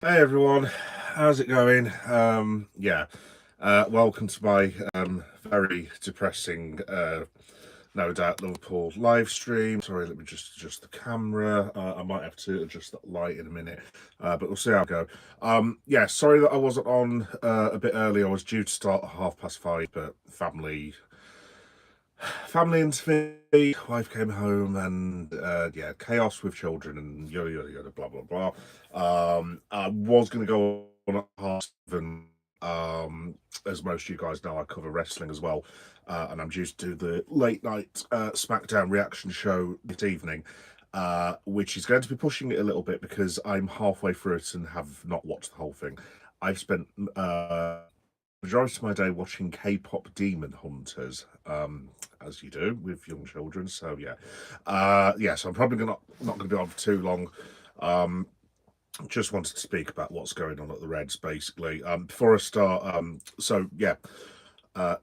Hey everyone, how's it going? Welcome to my very depressing, no doubt, Liverpool live stream. Sorry, let me just adjust the camera. I might have to adjust that light in a minute, but we'll see how it go. Sorry that I wasn't on a bit early. I was due to start at 5:30, but family intervened, wife came home, and chaos with children and yada yada yada, blah blah blah. I was going to go on at 7:30. As most of you guys know, I cover wrestling as well, and I'm due to do the late night SmackDown reaction show this evening, which is going to be pushing it a little bit because I'm halfway through it and have not watched the whole thing. I've spent majority of my day watching K-pop Demon Hunters, as you do with young children. So so I'm probably not going to be on for too long. Just wanted to speak about what's going on at the Reds, basically. Before I start,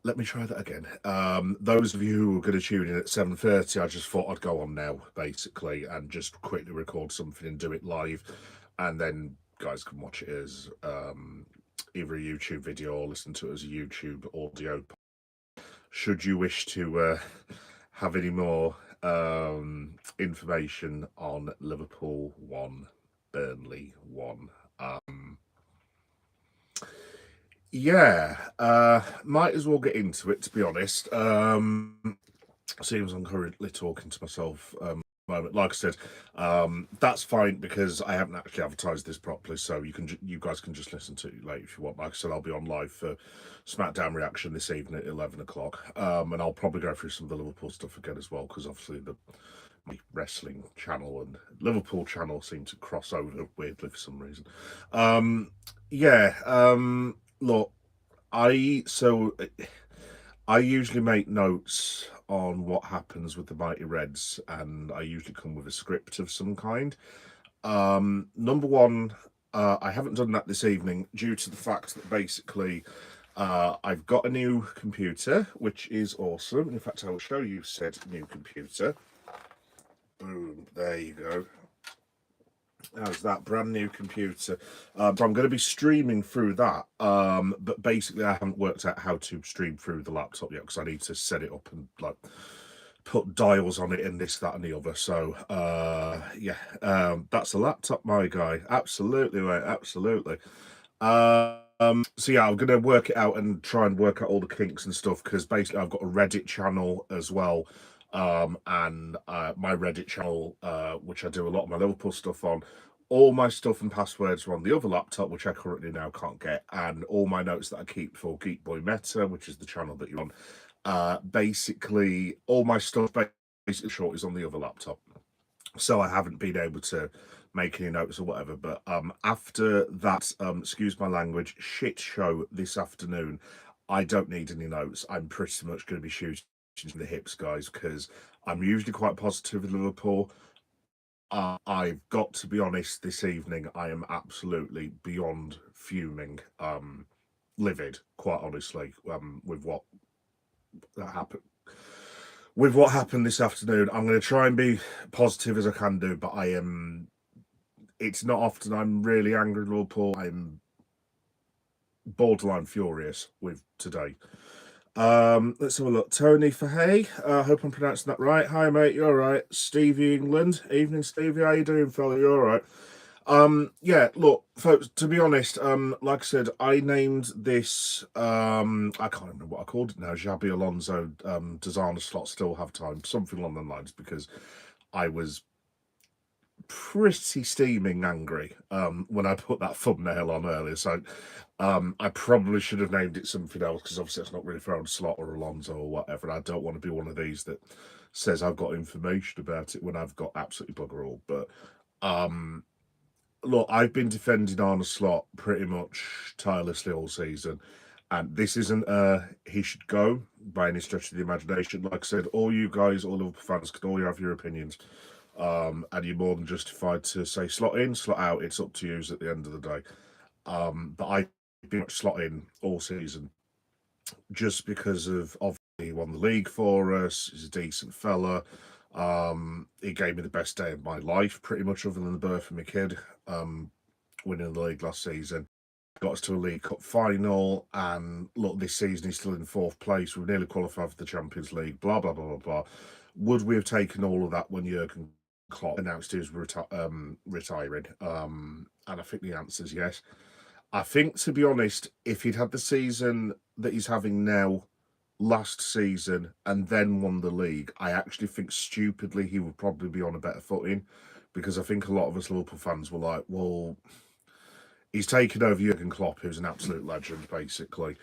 let me try that again. Those of you who are going to tune in at 7:30, I just thought I'd go on now, basically, and just quickly record something and do it live, and then guys can watch it as either a YouTube video or listen to it as a YouTube audio. Should you wish to have any more information on Liverpool 1, Burnley 1. Might as well get into it, to be honest. Seems I'm currently talking to myself moment. Like I said, that's fine because I haven't actually advertised this properly, so you guys can just listen to it later if you want. Like I said, I'll be on live for SmackDown reaction this evening at 11 o'clock, and I'll probably go through some of the Liverpool stuff again as well because obviously my wrestling channel and Liverpool channel seem to cross over weirdly for some reason. Look, I so I usually make notes on what happens with the Mighty Reds, and I usually come with a script of some kind. Number one, I haven't done that this evening due to the fact that basically I've got a new computer, which is awesome. In fact, I will show you said new computer. Boom, there you go. How's that brand new computer? So I'm going to be streaming through that. But basically, I haven't worked out how to stream through the laptop yet because I need to set it up and like put dials on it and this, that, and the other. So that's a laptop, my guy. Absolutely, mate. Absolutely. I'm gonna work it out and try and work out all the kinks and stuff because basically I've got a Reddit channel as well. And my Reddit channel, which I do a lot of my Liverpool stuff on, all my stuff and passwords are on the other laptop, which I currently now can't get, and all my notes that I keep for Geek Boy Meta, which is the channel that you're on, basically all my stuff basically short is on the other laptop. So I haven't been able to make any notes or whatever. But after that, excuse my language, shit show this afternoon, I don't need any notes. I'm pretty much going to be shooting in the hips, guys, because I'm usually quite positive with Liverpool. I've got to be honest, this evening I am absolutely beyond fuming, livid, quite honestly, with what that happened. With what happened this afternoon, I'm going to try and be positive as I can do, but I am. It's not often I'm really angry at Liverpool. I'm borderline furious with today. Let's have a look. Tony Fahey. I hope I'm pronouncing that right. Hi, mate. You all right? Stevie England. Evening, Stevie. How you doing, fella? You all right? Look, folks, to be honest, like I said, I named this, I can't remember what I called it now, Xabi Alonso, does Arne Slot still have time? Something along the lines, because I was pretty steaming angry when I put that thumbnail on earlier. So I probably should have named it something else because obviously it's not really fair on Slot or Alonso or whatever. And I don't want to be one of these that says I've got information about it when I've got absolutely bugger all. But look, I've been defending Arne Slot pretty much tirelessly all season. And this isn't he should go by any stretch of the imagination. Like I said, all you guys, all Liverpool fans, can all have your opinions. And you're more than justified to say slot in, slot out. It's up to you at the end of the day. But I've been slot in all season just because of obviously he won the league for us. He's a decent fella. He gave me the best day of my life, pretty much, other than the birth of my kid. winning the league last season. Got us to a League Cup final, and look, this season he's still in 4th place. We've nearly qualified for the Champions League, blah, blah, blah, blah, blah. Would we have taken all of that when Jurgen Klopp announced he was retiring? And I think the answer is yes. I think, to be honest, if he'd had the season that he's having now last season and then won the league, I actually think stupidly he would probably be on a better footing, because I think a lot of us Liverpool fans were like, well, he's taken over Jurgen Klopp, who's an absolute legend, basically.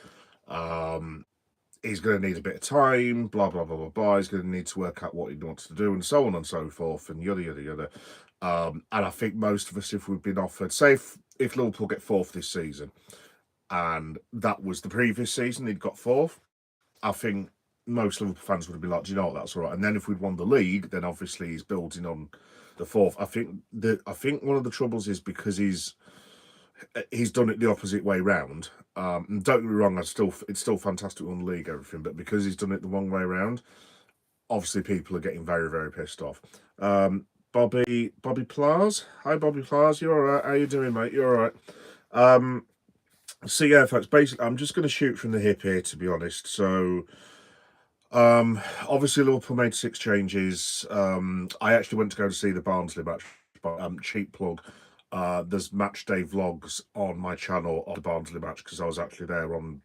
He's going to need a bit of time, blah, blah, blah, blah, blah. He's going to need to work out what he wants to do, and so on and so forth, and yada, yada, yada. And I think most of us, if we've been offered, say if Liverpool get 4th this season, and that was the previous season, he'd got 4th, I think most Liverpool fans would have been like, do you know what, that's all right. And then if we'd won the league, then obviously he's building on the 4th. I think one of the troubles is because he's done it the opposite way round. And don't get me wrong, it's still fantastic on the league, everything, but because he's done it the wrong way round, obviously people are getting very, very pissed off. Bobby Plars. Hi, Bobby Plars. You all right? How you doing, mate? You all right? So yeah, folks, basically, I'm just going to shoot from the hip here, to be honest. So, obviously, Liverpool made 6 changes. I actually went to go to see the Barnsley match, but cheap plug. There's match day vlogs on my channel of the Barnsley match, because I was actually there on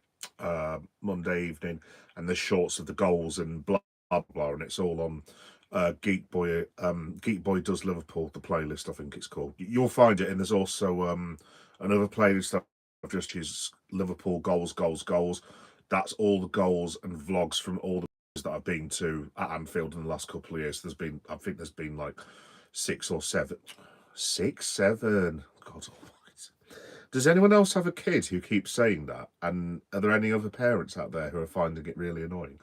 Monday evening, and there's shorts of the goals and blah blah blah, and it's all on Geek Boy Does Liverpool, the playlist, I think it's called. You'll find it, and there's also another playlist that I've just used, Liverpool goals. That's all the goals and vlogs from all the that I've been to at Anfield in the last couple of years. I think there's been like 6 or 7. 6, 7. God almighty. Does anyone else have a kid who keeps saying that? And are there any other parents out there who are finding it really annoying?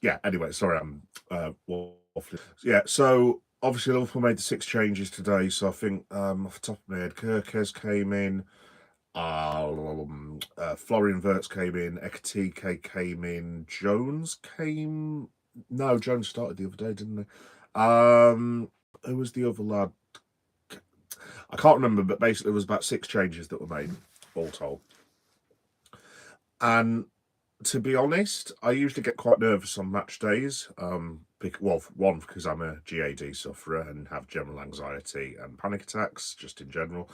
Yeah, anyway, sorry, I'm waffling. Yeah, so obviously Liverpool made the 6 changes today. So I think off the top of my head, Kirkes came in, Florian Wirtz came in, Ekatike came in, Jones started the other day, didn't he? Who was the other lad? I can't remember, but basically there was about 6 changes that were made, all told. And to be honest, I usually get quite nervous on match days. One, because I'm a GAD sufferer and have general anxiety and panic attacks, just in general.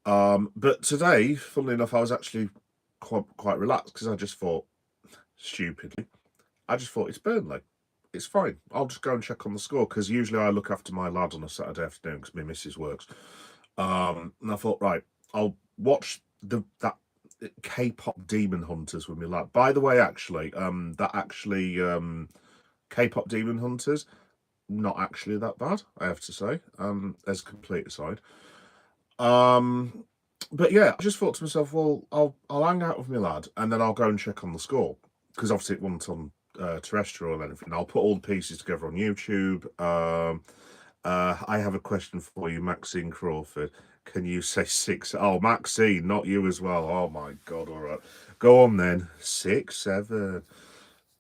But today, funnily enough, I was actually quite relaxed, because I just thought, stupidly, it's Burnley. It's fine. I'll just go and check on the score, because usually I look after my lad on a Saturday afternoon because my missus works. And I thought, right, I'll watch that K-pop Demon Hunters with me lad. By the way, actually, K-pop Demon Hunters, not actually that bad, I have to say. As a complete aside. But yeah, I just thought to myself, well, I'll hang out with my lad, and then I'll go and check on the score, because obviously it wasn't on terrestrial and everything. I'll put all the pieces together on YouTube. I have a question for you, Maxine Crawford. Can you say 6? Oh, Maxine, not you as well. Oh my God! All right, go on then. 6, 7.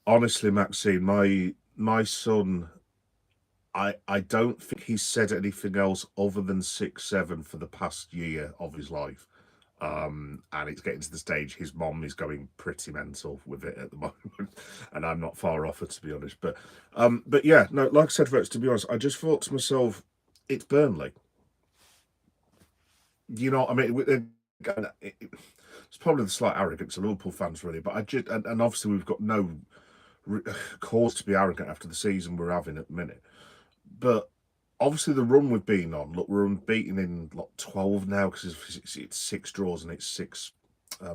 Honestly, Maxine, my son, I don't think he's said anything else other than 6, 7 for the past year of his life. And it's getting to the stage his mom is going pretty mental with it at the moment, and I'm not far off it, to be honest. But yeah, no, like I said, folks, to be honest, I just thought to myself, it's Burnley. You know what I mean? It's probably the slight arrogance of Liverpool fans, really. But and obviously we've got no cause to be arrogant after the season we're having at the minute. But obviously the run we've been on, look, we're unbeaten in 12 now, because it's 6 draws and it's 6, I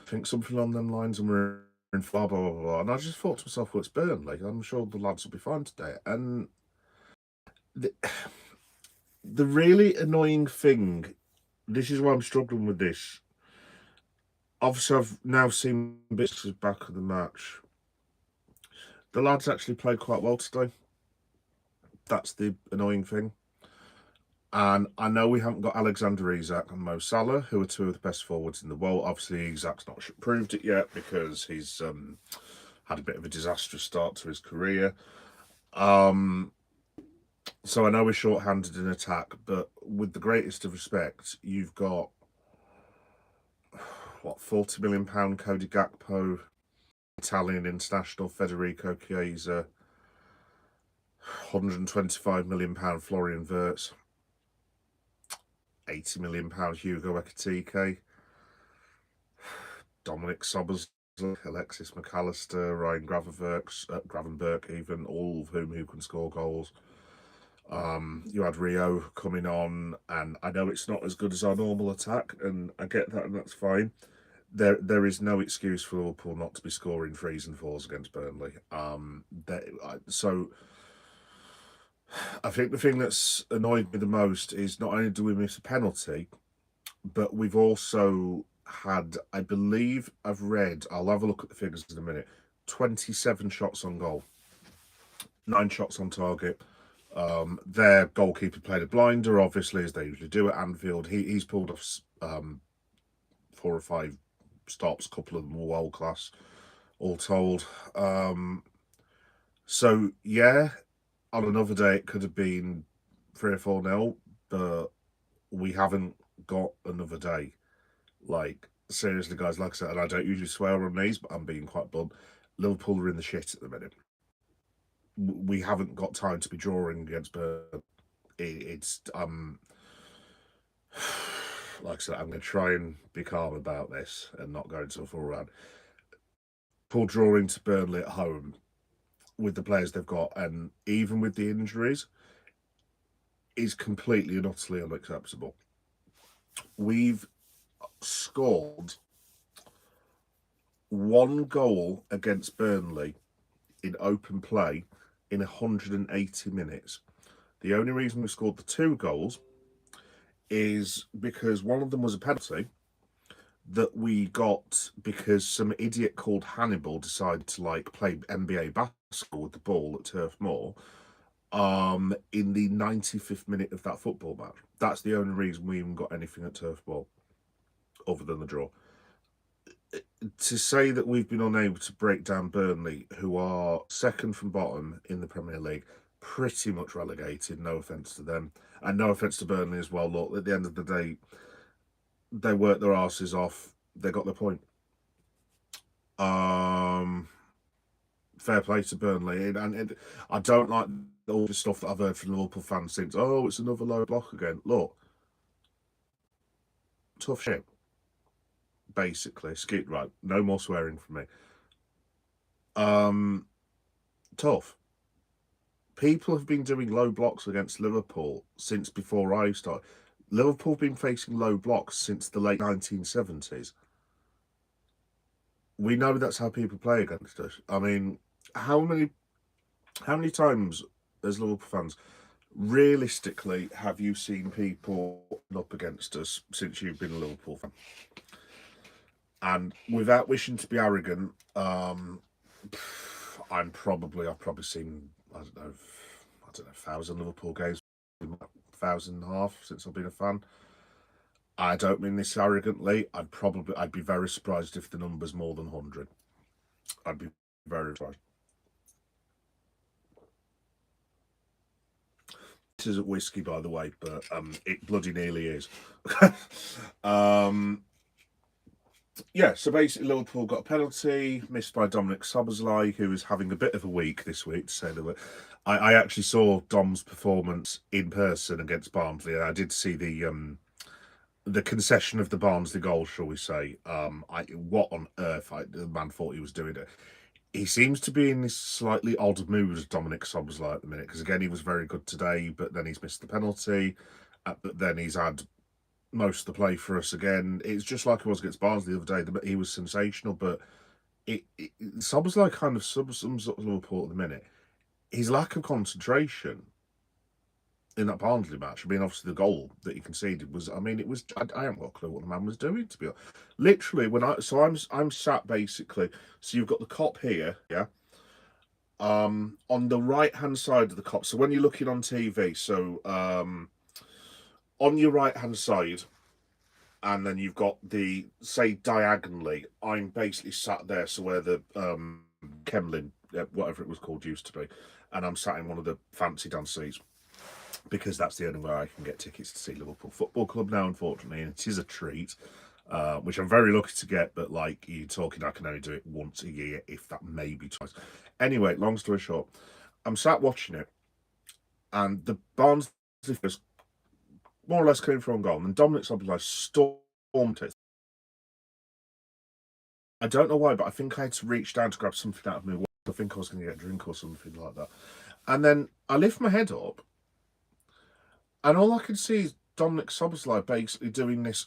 think something along them lines, and we're in blah, blah, blah, blah. And I just thought to myself, well, it's Burnley. I'm sure the lads will be fine today. And the really annoying thing, this is why I'm struggling with this. Obviously, I've now seen bits back of the match. The lads actually played quite well today. That's the annoying thing. And I know we haven't got Alexander Isak and Mo Salah, who are 2 of the best forwards in the world. Obviously, Isak's not proved it yet, because he's had a bit of a disastrous start to his career. So I know we're short-handed in attack, but with the greatest of respect, you've got what, £40 million Cody Gakpo, Italian international Federico Chiesa, £125 million Florian Wirtz, £80 million Hugo Ekitike, Dominic Soboslai, Alexis McAllister, Ryan Gravenberch, even, all of who can score goals. You had Rio coming on, and I know it's not as good as our normal attack, and I get that, and that's fine. There is no excuse for Liverpool not to be scoring threes and fours against Burnley. So I think the thing that's annoyed me the most is not only do we miss a penalty, but we've also had, I believe I've read, I'll have a look at the figures in a minute, 27 shots on goal, 9 shots on target. Their goalkeeper played a blinder, obviously, as they usually do at Anfield. He's pulled off 4 or 5 stops, a couple of them were world class, all told. So yeah, on another day it could have been 3 or 4-0, but we haven't got another day. Like, seriously, guys, like I said, and I don't usually swear on these, but I'm being quite blunt. Liverpool are in the shit at the minute. We haven't got time to be drawing against Burnley. It's like I said, I'm going to try and be calm about this and not go into a full rant. Liverpool drawing to Burnley at home with the players they've got, and even with the injuries, is completely and utterly unacceptable. We've scored 1 goal against Burnley in open play in 180 minutes. The only reason we scored the 2 goals is because one of them was a penalty that we got because some idiot called Hannibal decided to play NBA basketball with the ball at Turf Moor in the 95th minute of that football match. That's the only reason we even got anything at Turf Moor other than the draw. To say that we've been unable to break down Burnley, who are second from bottom in the Premier League, pretty much relegated, no offence to them, and no offence to Burnley as well. Look, at the end of the day, they worked their asses off, they got their point. Fair play to Burnley, and I don't like all the stuff that I've heard from Liverpool fans since. Oh, it's another low block again. Look, tough shit. Basically, right. No more swearing from me. Tough. People have been doing low blocks against Liverpool since before I started. Liverpool have been facing low blocks since the late 1970s. We know that's how people play against us. I mean, how many times as Liverpool fans, realistically, have you seen people up against us since you've been a Liverpool fan? And without wishing to be arrogant, I've probably seen, I don't know, 1,000 Liverpool games, 1,500 since I've been a fan. I don't mean this arrogantly. I'd be very surprised if the number's more than 100. I'd be very surprised. This isn't whiskey, by the way, but it bloody nearly is. Yeah, so basically Liverpool got a penalty missed by Dominic Soboslai, who is having a bit of a week this week, to say the word. I actually saw Dom's performance in person against Barnsley. I did see the concession of the Barnsley goal, shall we say. What on earth the man thought he was doing it. He seems to be in this slightly odd mood, Dominic Soboslai, at the minute, because again, he was very good today, but then he's missed the penalty, but then he's had most of the play for us again. It's just like it was against Barnsley the other day. He was sensational, but Soboslai kind of sums up Liverpool at the minute. His lack of concentration in that Barnsley match. I mean, obviously the goal that he conceded was. I mean, it was. I haven't got a clue what the man was doing, to be honest. Literally, I'm sat basically. So you've got the cop here, yeah. On the right hand side of the cop. So when you're looking on TV, so on your right hand side, and then you've got the, say, diagonally, I'm basically sat there, so where the Kemlin, whatever it was called, used to be, and I'm sat in one of the fancy dance seats. because that's the only way I can get tickets to see Liverpool Football Club now, unfortunately, and it is a treat, which I'm very lucky to get. But like you're talking, I can only do it once a year, if that, maybe twice. Anyway, long story short, I'm sat watching it, and the Barnsley first more or less came from goal, and Dominic Szoboszlai stormed it. I don't know why, but I think I had to reach down to grab something out of my wallet. I think I was going to get a drink or something like that. And then I lift my head up, and all I can see is Dominic Szoboszlai basically doing this.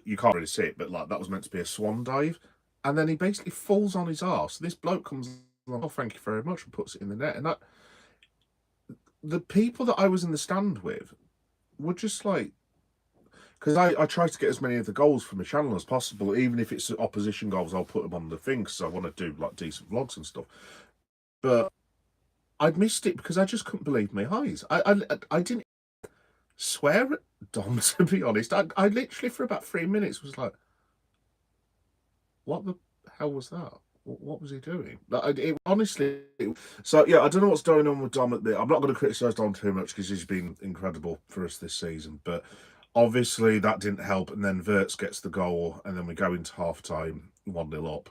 You can't really see it, but like that was meant to be a swan dive. And then he basically falls on his arse. This bloke comes along, oh, thank you very much, and puts it in the net. And that, the people that I was in the stand with were just like, because I try to get as many of the goals from the channel as possible, even if it's opposition goals, I'll put them on the thing because I want to do like decent vlogs and stuff. But I'd missed it because I just couldn't believe my eyes. I didn't swear at Dom, to be honest. I literally for about 3 minutes was like, what the hell was that? What was he doing? Honestly. So yeah, I don't know what's going on with Dom at the. I'm not going to criticise Dom too much because he's been incredible for us this season, but obviously that didn't help. And then Wirtz gets the goal, and then we go into half time 1-0 up.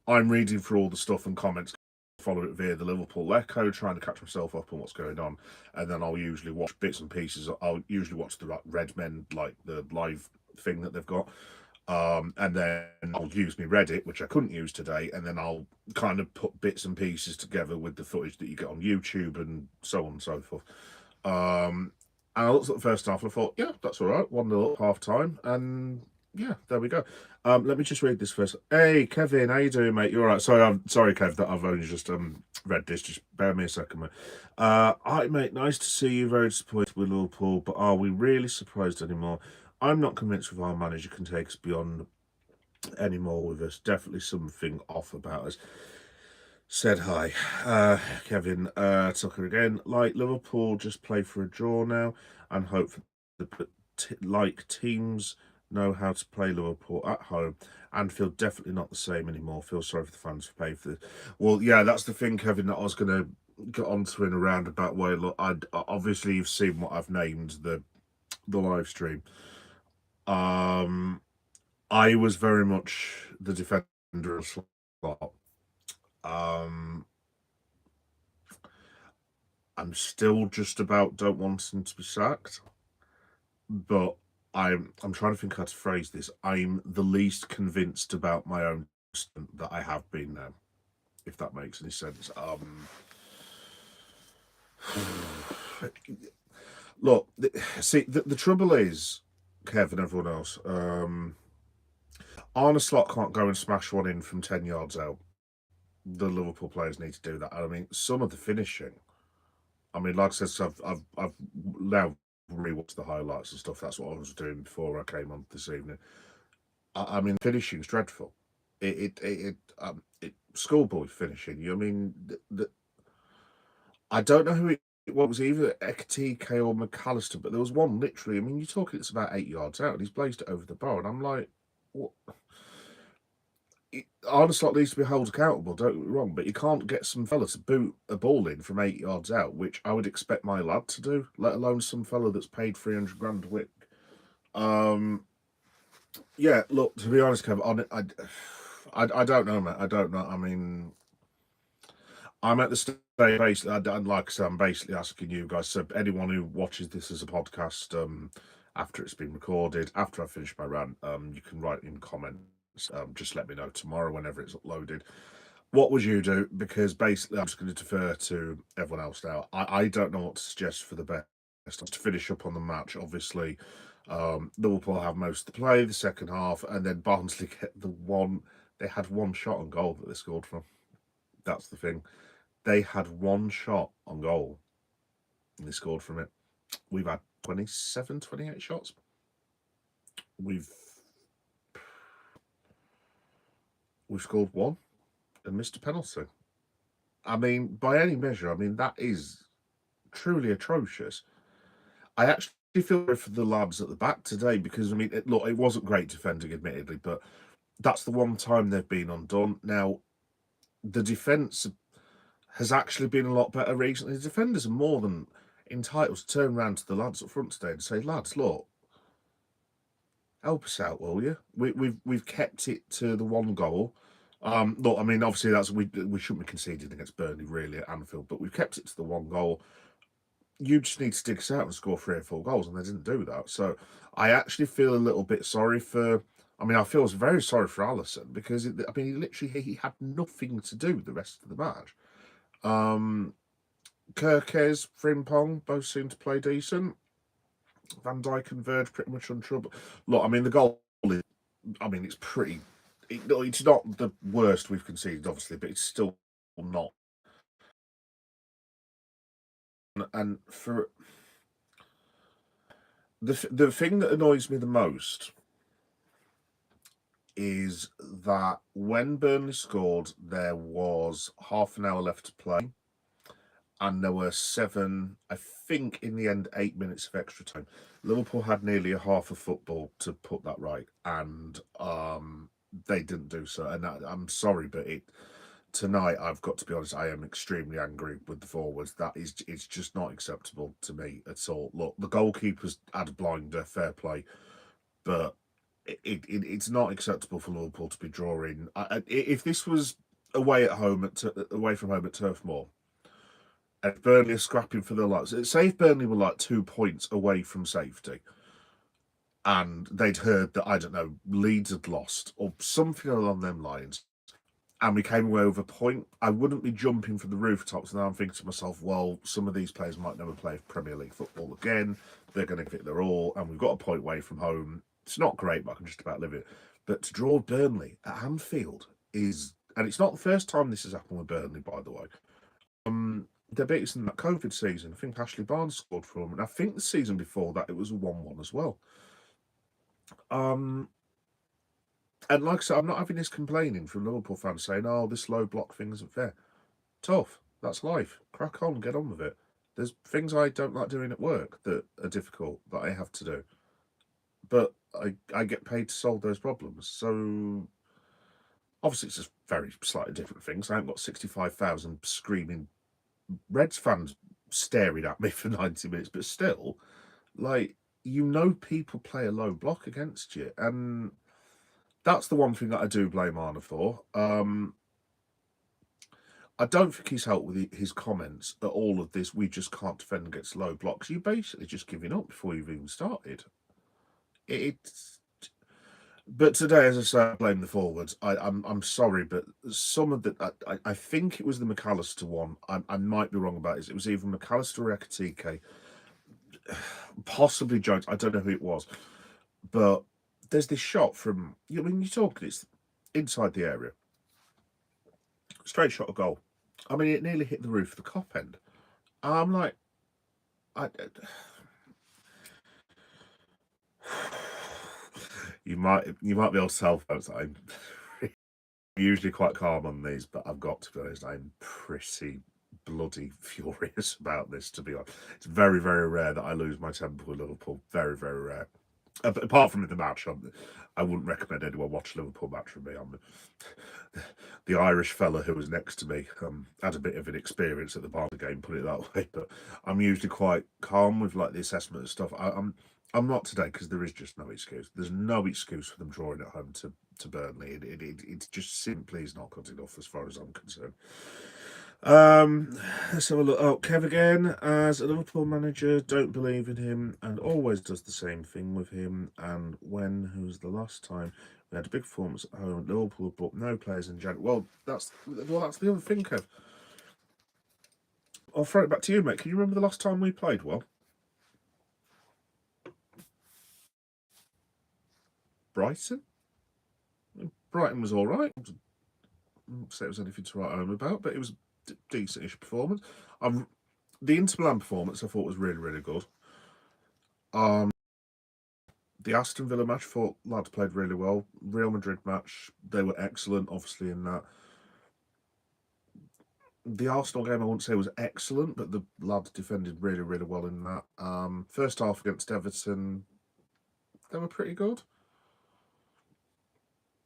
I'm reading through all the stuff and comments, follow it via the Liverpool Echo, trying to catch myself up on what's going on, and then I'll usually watch bits and pieces. I'll usually watch the Red Men, like the live thing that they've got. And then I'll use my Reddit, which I couldn't use today, and then I'll kind of put bits and pieces together with the footage that you get on YouTube and so on and so forth. And I looked at the first half and I thought, yeah, that's all right, 1-0 up half time, and yeah, there we go. Let me just read this first. Hey, Kevin, how you doing, mate? You all right? Sorry, Kev, that I've only just read this. Just bear me a second, mate. Hi, mate. Nice to see you. Very disappointed with Liverpool, but are we really surprised anymore? I'm not convinced if our manager can take us beyond anymore with us. Definitely something off about us. Said hi. Kevin Tucker again. Like Liverpool, just play for a draw now and hope for like teams know how to play Liverpool at home. Anfield definitely not the same anymore. Feel sorry for the fans for paying for this. Well, yeah, that's the thing, Kevin, that I was going to get onto in a roundabout way. Look, obviously you've seen what I've named the live stream. I was very much the defender of slot. I'm still just about don't want him to be sacked, but I'm trying to think how to phrase this. I'm the least convinced about my own that I have been now, if that makes any sense. Look, see, the trouble is, Kev and everyone else, Arne Slot can't go and smash one in from 10 yards out. The Liverpool players need to do that. I mean, some of the finishing. I mean, like I said, I've now rewatched the highlights and stuff. That's what I was doing before I came on this evening. I mean, finishing's dreadful. It schoolboy finishing. I mean, I don't know who it was, either Ekitike or McAllister, but there was one literally. I mean, you're talking it's about 8 yards out, and he's blazed it over the bar, and I'm like, what? Arne Slot needs to be held accountable, don't get me wrong, but you can't get some fella to boot a ball in from 8 yards out, which I would expect my lad to do, let alone some fella that's paid 300 grand a week. Yeah, look, to be honest, Kev, I don't know, mate. I don't know. I mean, I'm at the stage, basically, like I said, I'm basically asking you guys, so anyone who watches this as a podcast, after it's been recorded, after I finish my rant, you can write in comments. Just let me know tomorrow whenever it's uploaded. What would you do? Because basically, I'm just going to defer to everyone else now. I don't know what to suggest for the best. To finish up on the match, obviously, Liverpool have most of the play, the second half, and then Barnsley get the one. They had one shot on goal that they scored from. That's the thing. They had one shot on goal and they scored from it. We've had 27, 28 shots. We've scored one and missed a penalty. I mean, by any measure, I mean, that is truly atrocious. I actually feel sorry for the lads at the back today because, I mean, look, it wasn't great defending, admittedly, but that's the one time they've been undone. Now, the defence has actually been a lot better recently. The defenders are more than... entitled to turn around to the lads up front today and say, lads, look, help us out, will you? We've kept it to the one goal. Look, I mean, obviously that's we shouldn't be conceding against Burnley really at Anfield, but we've kept it to the one goal. You just need to stick us out and score 3 or 4 goals, and they didn't do that. So I actually feel a little bit sorry for. I mean, I feel very sorry for Alisson because I mean, he had nothing to do with the rest of the match. Kirkes, Frimpong both seem to play decent. Van Dijk and Verge pretty much untroubled. Look, I mean, the goal is, I mean, it's pretty. It's not the worst we've conceded, obviously, but it's still not. And for the thing that annoys me the most is that when Burnley scored, there was half an hour left to play, and there were 7, I think, in the end, 8 minutes of extra time. Liverpool had nearly a half of football to put that right, and they didn't do so. And I'm sorry, but tonight, I've got to be honest, I am extremely angry with the forwards. It's just not acceptable to me at all. Look, the goalkeepers had a blinder, fair play, but it's not acceptable for Liverpool to be drawing. If this was away from home at Turf Moor, and Burnley are scrapping for their lives, say if Burnley were like 2 points away from safety, and they'd heard that, I don't know, Leeds had lost or something along them lines, and we came away with a point, I wouldn't be jumping from the rooftops. Now I'm thinking to myself, well, some of these players might never play Premier League football again. They're going to give it their all, and we've got a point away from home. It's not great, but I can just about live it. But to draw Burnley at Anfield is, and it's not the first time this has happened with Burnley, by the way. They beat us in that COVID season. I think Ashley Barnes scored for them, and I think the season before that it was a 1-1 as well. And like I said, I'm not having this complaining from Liverpool fans saying, "Oh, this low block thing isn't fair." Tough. That's life. Crack on, get on with it. There's things I don't like doing at work that are difficult that I have to do, but I get paid to solve those problems. So obviously, it's just very slightly different things. I haven't got 65,000 screaming Reds fans staring at me for 90 minutes, but still, like, people play a low block against you, and that's the one thing that I do blame Arna for. I don't think he's helped with his comments at all of this. We just can't defend against low blocks. You're basically just giving up before you've even started. It's But today, as I say, I blame the forwards. I'm sorry, but some of the I think it was the McAllister one. I might be wrong about it. It was either McAllister or Ekatike, possibly Jones. I don't know who it was, but there's this shot from. I mean, you're talking it's inside the area, straight shot of goal. I mean, it nearly hit the roof of the cop end. I'm like, I you might be able to tell, folks, I'm usually quite calm on these, but I've got to be honest, I'm pretty bloody furious about this, to be honest. It's very, very rare that I lose my temper with Liverpool. Very, very rare. Apart from in the match, I wouldn't recommend anyone watch a Liverpool match from me. The Irish fella who was next to me had a bit of an experience at the Barnsley game, put it that way. But I'm usually quite calm with like the assessment and stuff. I'm not today because there is just no excuse. There's no excuse for them drawing at home to Burnley. It just simply is not good enough as far as I'm concerned. Let's have a look. Oh, Kev again. As a Liverpool manager, don't believe in him and always does the same thing with him. And who's the last time we had a big performance at home? Liverpool bought no players in January. Well, that's the other thing, Kev. I'll throw it back to you, mate. Can you remember the last time we played well? Brighton. Brighton was all right. I wouldn't say it was anything to write home about, but it was a decent-ish performance. The Inter Milan performance I thought was really, really good. The Aston Villa match, thought lads played really well. Real Madrid match, they were excellent, obviously, in that. The Arsenal game, I wouldn't say was excellent, but the lads defended really, really well in that. First half against Everton, they were pretty good.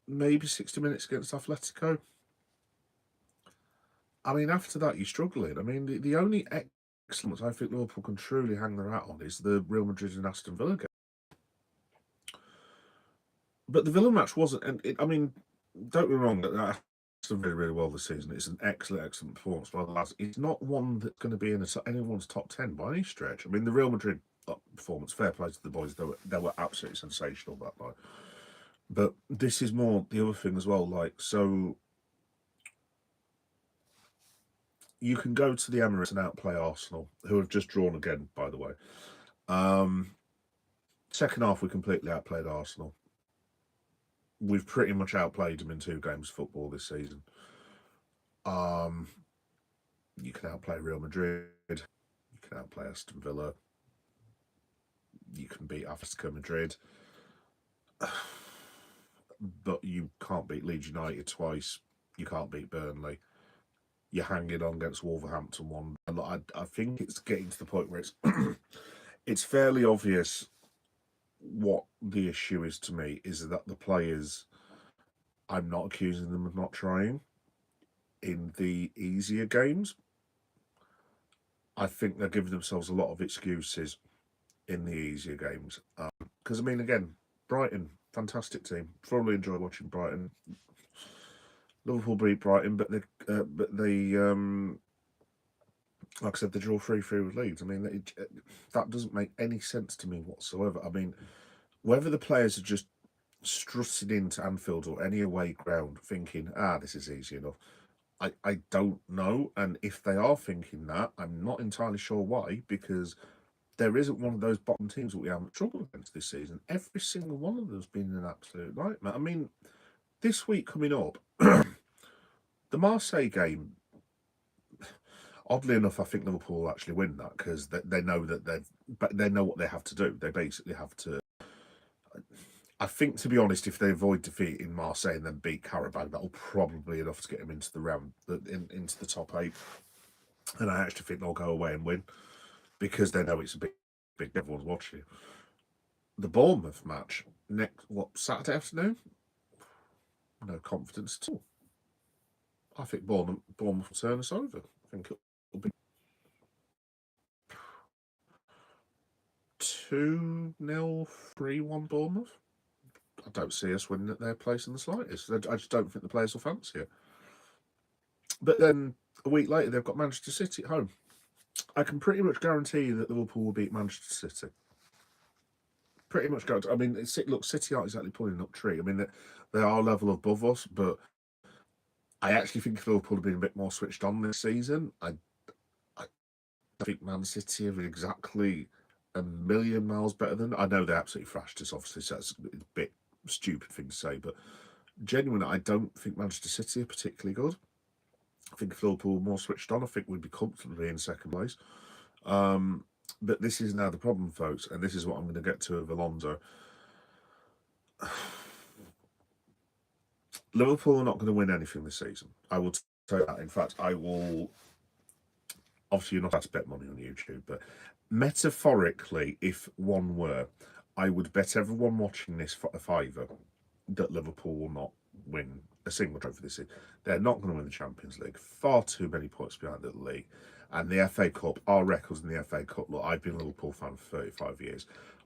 Maybe 60 minutes against Atletico. I mean, after that, you're struggling. I mean, the only excellent I think Liverpool can truly hang their hat on is the Real Madrid and Aston Villa game. But the Villa match wasn't, and I mean, don't be wrong, that done really, really well this season. It's an excellent performance by the lads. It's not one that's going to be in anyone's top 10 by any stretch. I mean, the Real Madrid performance, fair play to the boys, they were absolutely sensational that night. But this is more the other thing as well. Like, so you can go to the Emirates and outplay Arsenal, who have just drawn again, by the way. Second half, we completely outplayed Arsenal. We've pretty much outplayed them in 2 games of football this season. You can outplay Real Madrid. You can outplay Aston Villa. You can beat Atletico Madrid. But you can't beat Leeds United twice. You can't beat Burnley. You're hanging on against Wolverhampton one. And I think it's getting to the point where it's it's fairly obvious what the issue is to me is that the players, I'm not accusing them of not trying in the easier games. I think they're giving themselves a lot of excuses in the easier games. Because, I mean, again, Brighton, fantastic team. Thoroughly enjoy watching Brighton. Liverpool beat Brighton, but they like I said, they draw 3-3 with Leeds. I mean, that doesn't make any sense to me whatsoever. I mean, whether the players are just strutting into Anfield or any away ground thinking, this is easy enough, I don't know. And if they are thinking that, I'm not entirely sure why, because there isn't one of those bottom teams that we haven't struggled against this season. Every single one of them has been an absolute nightmare. I mean, this week coming up, the Marseille game, oddly enough, I think Liverpool will actually win that because they know that they know what they have to do. They basically have to. I think, to be honest, if they avoid defeat in Marseille and then beat Karabakh, that'll probably be enough to get them into the round, into the top 8. And I actually think they'll go away and win because they know it's a big. Everyone's watching. The Bournemouth match Saturday afternoon? No confidence at all. I think Bournemouth will turn us over. I think it'll be 2-0, 3-1 Bournemouth. I don't see us winning at their place in the slightest. I just don't think the players will fancy it. But then a week later, they've got Manchester City at home. I can pretty much guarantee you that Liverpool will beat Manchester City. Pretty much guarantee. I mean, look, City aren't exactly pulling up tree. I mean, they are a level above us, but I actually think Liverpool have been a bit more switched on this season. I think Man City are exactly a million miles better than. I know they absolutely thrashed us, obviously, so that's a bit stupid thing to say, but genuinely, I don't think Manchester City are particularly good. I think if Liverpool were more switched on, I think we'd be comfortably in second place. But this is now the problem, folks, and this is what I'm going to get to with Alonso. Liverpool are not going to win anything this season. I will say that. In fact, I will. Obviously, you're not allowed to bet money on YouTube, but metaphorically, if one were, I would bet everyone watching this for a fiver that Liverpool will not win a single trophy this season. They're not going to win the Champions League. Far too many points behind the league. And the FA Cup, our records in the FA Cup, look, I've been a Liverpool fan for 35 years.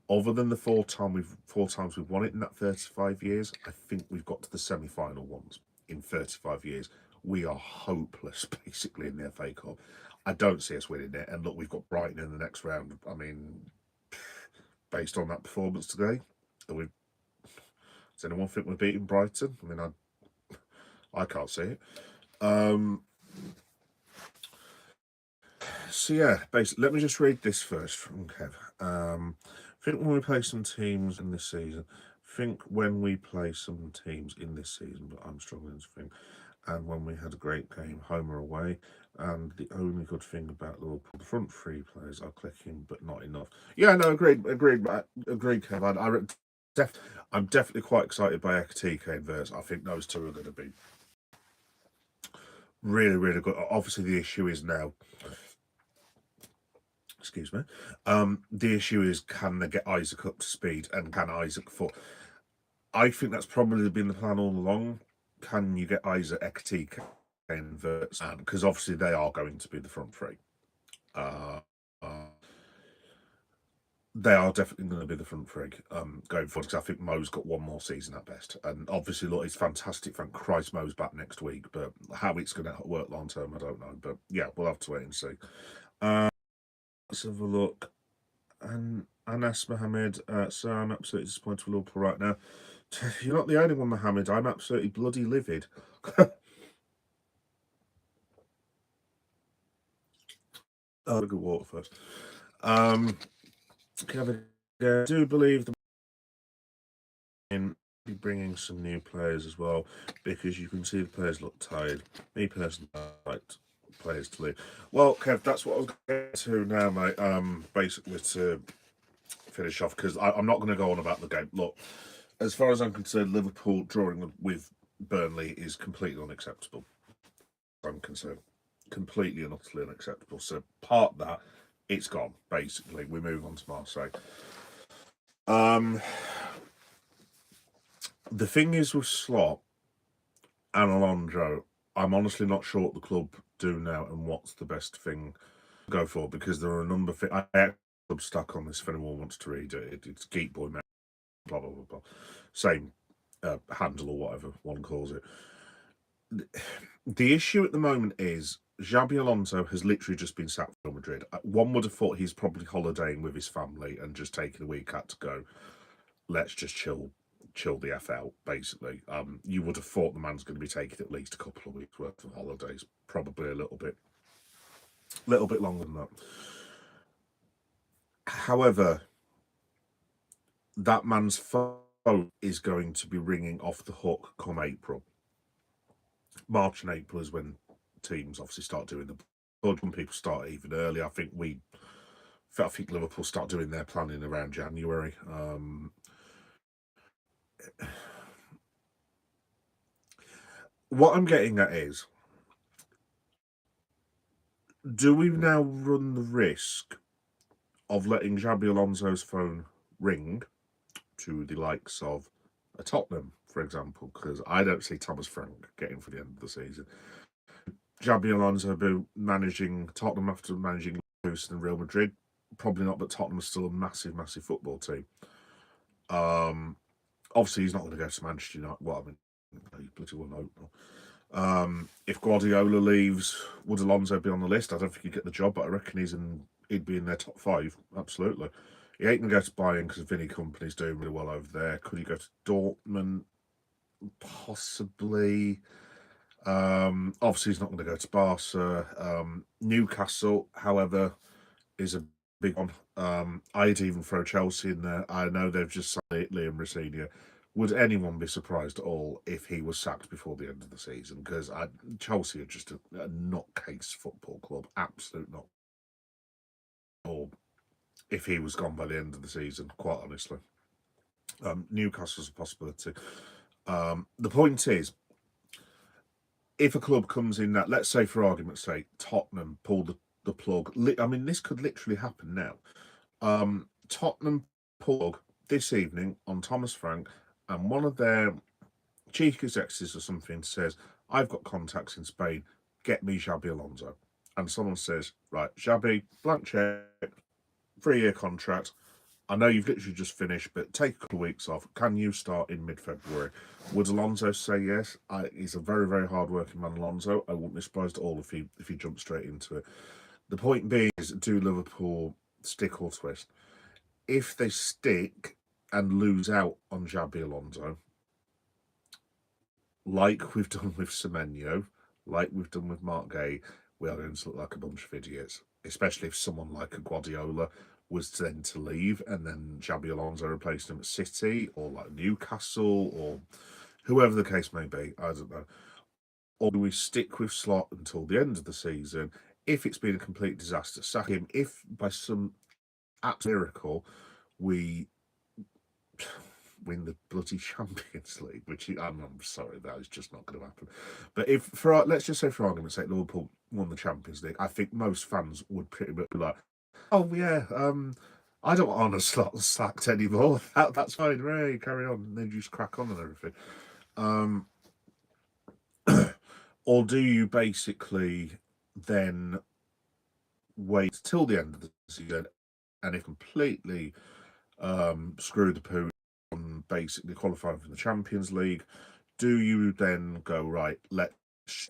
Other than the four times we've won it in that 35 years, I think we've got to the semi-final once in 35 years. We are hopeless, basically, in the FA Cup. I don't see us winning it. And look, we've got Brighton in the next round. I mean, based on that performance today, does anyone think we're beating Brighton? I mean, I can't see it. So yeah, basically, let me just read this first from Kev. Think when we play some teams in this season. But I'm struggling to think. And when we had a great game, home or away. And the only good thing about Liverpool, the front 3 players are clicking, but not enough. Yeah, no, agreed, Kev. I'm definitely quite excited by Ekatike and Verts. I think those two are going to be really, really good. Obviously, the issue is now. Excuse me. The issue is, can they get Isaac up to speed, and can Isaac foot? I think that's probably been the plan all along. Can you get Isaac, Ekatike, and Verts? Because obviously they are going to be the front 3. they are definitely going to be the front three going forward, because I think Mo's got one more season at best. And obviously, look, it's fantastic. Thank Christ Mo's back next week. But how it's going to work long term, I don't know. But yeah, we'll have to wait and see. Let's have a look. And Anas Mohammed, so I'm absolutely disappointed with Liverpool right now. You're not the only one, Mohammed. I'm absolutely bloody livid. Oh, good water first. Kevin, I do believe the in bringing some new players as well, because you can see the players look tired. Me personally, I like players to leave. Well, Kev, that's what I was going to now, mate. Basically to finish off, because I'm not going to go on about the game. Look, as far as I'm concerned, Liverpool drawing with Burnley is completely unacceptable. I'm concerned, completely and utterly unacceptable. So part that, it's gone. Basically, we move on to Marseille. The thing is with Slot and Alonso, I'm honestly not sure what the club do now and what's the best thing to go for, because there are a number of things. I have stuck on this if anyone wants to read it. It's Geek Boy Man, blah blah blah blah. Same handle or whatever one calls it. The issue at the moment is Xabi Alonso has literally just been sacked from Madrid. One would have thought he's probably holidaying with his family and just taking a week out to go. Let's just chill the F out, basically. You would have thought the man's going to be taking at least a couple of weeks worth of holidays, probably a little bit longer than that. However, that man's phone is going to be ringing off the hook come April. March and April is when teams obviously start doing the bud. When people start even early, I think Liverpool start doing their planning around January. What I'm getting at is, do we now run the risk of letting Xabi Alonso's phone ring to the likes of a Tottenham, for example? Because I don't see Thomas Frank getting for the end of the season. Xabi Alonso be managing Tottenham after managing Liverpool and Real Madrid? Probably not, but Tottenham is still a massive, massive football team. Obviously, he's not going to go to Manchester United. Well, I mean, he bloody well hope. If Guardiola leaves, would Alonso be on the list? I don't think he'd get the job, but I reckon he'd be in their top 5. Absolutely. He ain't going to go to Bayern because Vinny Company's doing really well over there. Could he go to Dortmund? Possibly. Obviously, he's not going to go to Barca. Newcastle, however, is a big one. I'd even throw Chelsea in there. I know they've just signed Liam Rosenior. Would anyone be surprised at all if he was sacked before the end of the season? Because Chelsea are just a nutcase football club, absolute not. Or if he was gone by the end of the season, quite honestly. Newcastle's a possibility. The point is, if a club comes in that, let's say for argument's sake, Tottenham pull the plug. I mean, this could literally happen now. Tottenham plug this evening on Thomas Frank, and one of their chief executives or something says, I've got contacts in Spain, get me Xabi Alonso. And someone says, right, Xabi, blank check, 3-year contract. I know you've literally just finished, but take a couple of weeks off. Can you start in mid-February? Would Alonso say yes? He's a very, very hard-working man, Alonso. I wouldn't be surprised at all if he jumped straight into it. The point being is, do Liverpool stick or twist? If they stick and lose out on Xabi Alonso, like we've done with Semenyo, like we've done with Mark Gay, we are going to look like a bunch of idiots, especially if someone like a Guardiola was then to leave and then Xabi Alonso replaced him at City or like Newcastle or whoever the case may be. I don't know. Or do we stick with Slot until the end of the season? If it's been a complete disaster, sack him. If by some absolute miracle we win the bloody Champions League, which I'm sorry, that is just not going to happen. But if let's just say for argument's sake, Liverpool won the Champions League, I think most fans would pretty much be like, "Oh yeah, I don't want Slot sacked anymore. That's fine, Ray, carry on." And then you just crack on and everything. Or do you basically then wait till the end of the season and if completely screw the poo on basically qualifying for the Champions League, do you then go, right, let's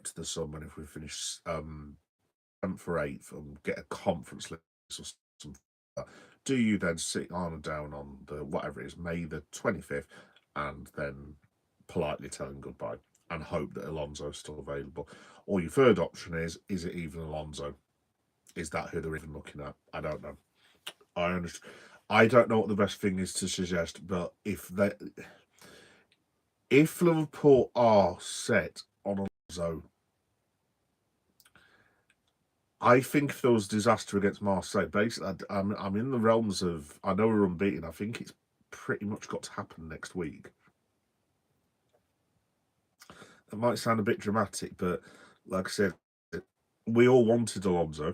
to the summer, and if we finish 7th or 8th and get a conference list or something like that, do you then sit on down on the whatever it is, May the 25th, and then politely tell him goodbye and hope that Alonso is still available? Or your third option is it even Alonso? Is that who they're even looking at? I don't know. I understand. I don't know what the best thing is to suggest, but if Liverpool are set on Alonso, I think if there was disaster against Marseille, basically, I'm in the realms of, I know we're unbeaten. I think it's pretty much got to happen next week. That might sound a bit dramatic, but like I said, we all wanted Alonso.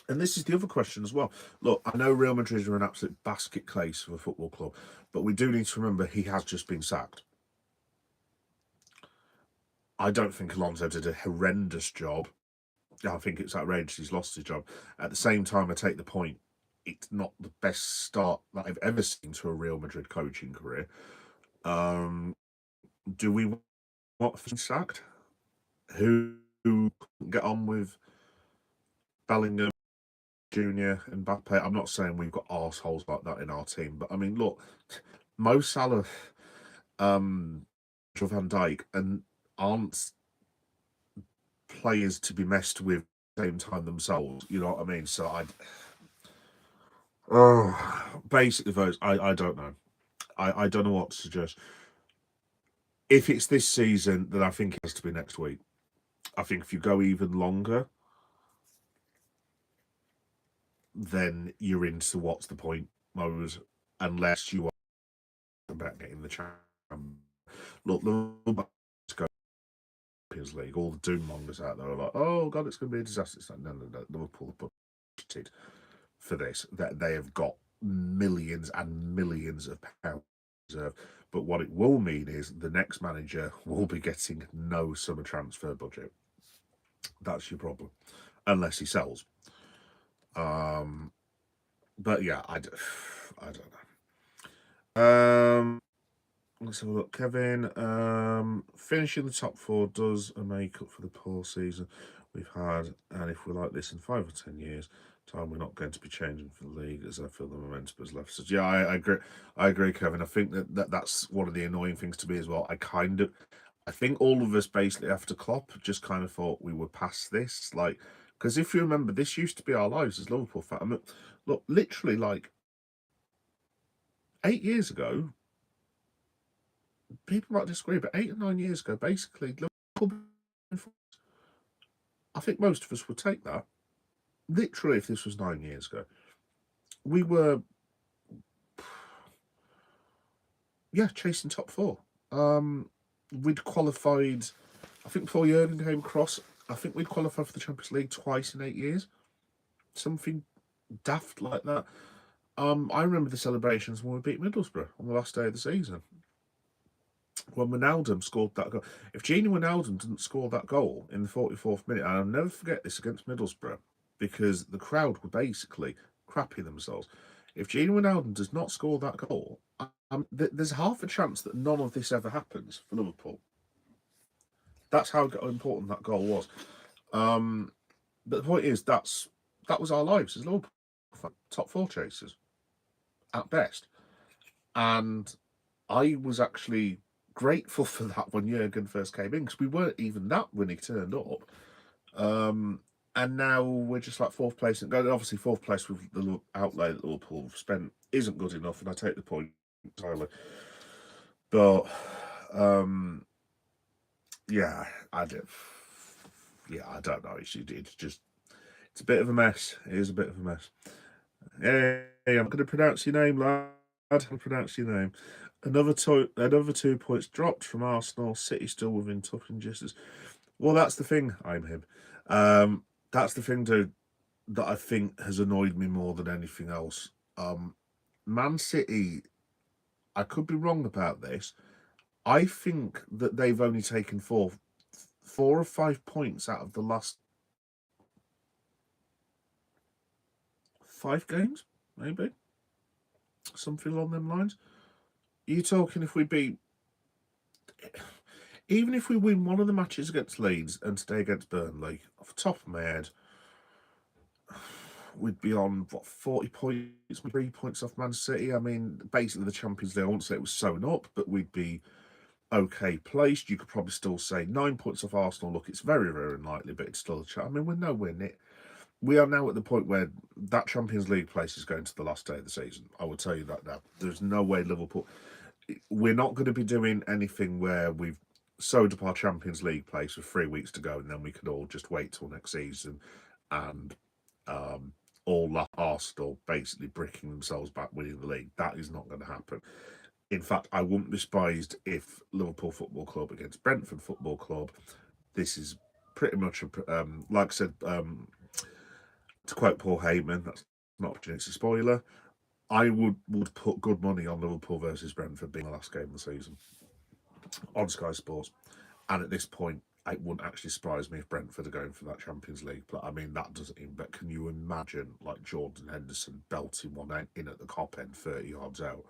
And this is the other question as well. Look, I know Real Madrid are an absolute basket case of a football club, but we do need to remember he has just been sacked. I don't think Alonso did a horrendous job. I think it's outrageous he's lost his job. At the same time, I take the point. It's not the best start that I've ever seen to a Real Madrid coaching career. Do we want to be sacked? Who get on with Bellingham, Junior, and Mbappe? I'm not saying we've got arseholes like that in our team, but I mean, look, Mo Salah, Van Dijk, and aren't players to be messed with at the same time themselves. You know what I mean? So basically, folks, I don't know. I don't know what to suggest. If it's this season, then I think it has to be next week. I think if you go even longer, then you're into what's the point, Mose, unless you are about getting the champion. Look, the Champions League, all the doom mongers out there are like, oh god, it's going to be a disaster. It's like, no, Liverpool have budgeted for this. That they have got millions and millions of pounds reserve. But what it will mean is the next manager will be getting no summer transfer budget. That's your problem, unless he sells. But yeah, I don't know. Let's have a look. Kevin, finishing the top 4 does a make-up for the poor season we've had, and if we're like this in 5 or 10 years' time, we're not going to be changing for the league, as I feel the momentum has left. So yeah, I agree. I agree, Kevin. I think that's one of the annoying things to me as well. I think all of us basically after Klopp just kind of thought we were past this, like, because if you remember, this used to be our lives as Liverpool fans. I mean, look, literally like 8 years ago. People might disagree, but 8 or 9 years ago, basically, Liverpool, I think most of us would take that. Literally, if this was 9 years ago, we were, chasing top 4. We'd qualified, I think before Jurgen came across, I think we'd qualified for the Champions League twice in 8 years. Something daft like that. I remember the celebrations when we beat Middlesbrough on the last day of the season. When Wijnaldum scored that goal. If Gini Wijnaldum didn't score that goal in the 44th minute, and I'll never forget this against Middlesbrough, because the crowd were basically crapping themselves. If Gini Wijnaldum does not score that goal, there's half a chance that none of this ever happens for Liverpool. That's how important that goal was. But the point is, that was our lives as Liverpool top 4 chasers at best, and I was actually grateful for that when Jurgen first came in, because we weren't even that when he turned up. And now we're just like 4th place. And obviously 4th place with the outlay that Liverpool have spent isn't good enough, and I take the point entirely. But I don't know. It's a bit of a mess. It is a bit of a mess. Hey, I'm going to pronounce your name, lad. I'll pronounce your name. Another 2 points dropped from Arsenal. City still within touching distance. Well, that's the thing. I'm him. That's the thing, dude, that I think has annoyed me more than anything else. Man City, I could be wrong about this. I think that they've only taken 4 or 5 points out of the last 5 games, maybe something along them lines. You're talking if we beat, even if we win one of the matches against Leeds and today against Burnley, off the top of my head, we'd be on, what, 40 points, 3 points off Man City. I mean, basically the Champions League, I won't say it was sewn up, but we'd be okay placed. You could probably still say 9 points off Arsenal. Look, it's very, very unlikely, but it's still a chance. I mean, we're nowhere near. We are now at the point where that Champions League place is going to the last day of the season. I will tell you that now. There's no way Liverpool... We're not going to be doing anything where we've sewed up our Champions League place with 3 weeks to go and then we can all just wait till next season and all that Arsenal basically bricking themselves back winning the league. That is not going to happen. In fact, I wouldn't be surprised if Liverpool Football Club against Brentford Football Club, this is pretty much, like I said, to quote Paul Heyman, that's not a spoiler, I would put good money on Liverpool versus Brentford being the last game of the season on Sky Sports. And at this point, it wouldn't actually surprise me if Brentford are going for that Champions League. But I mean, that doesn't even... But can you imagine, like, Jordan Henderson belting one in at the Kop end 30 yards out?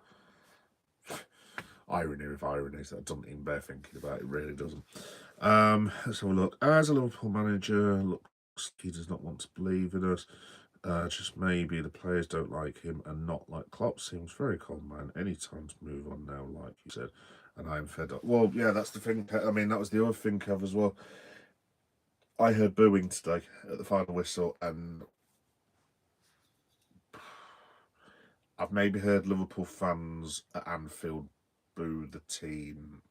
Irony of ironies, that doesn't even bear thinking about. It really doesn't. Let's have a look. As a Liverpool manager, looks like he does not want to believe in us. Just maybe the players don't like him and not like Klopp. Seems very cold, man. Any time to move on now, like you said. And I'm fed up. Well, yeah, that's the thing. I mean, that was the other thing, Kev, as well. I heard booing today at the final whistle, and I've maybe heard Liverpool fans at Anfield boo the team.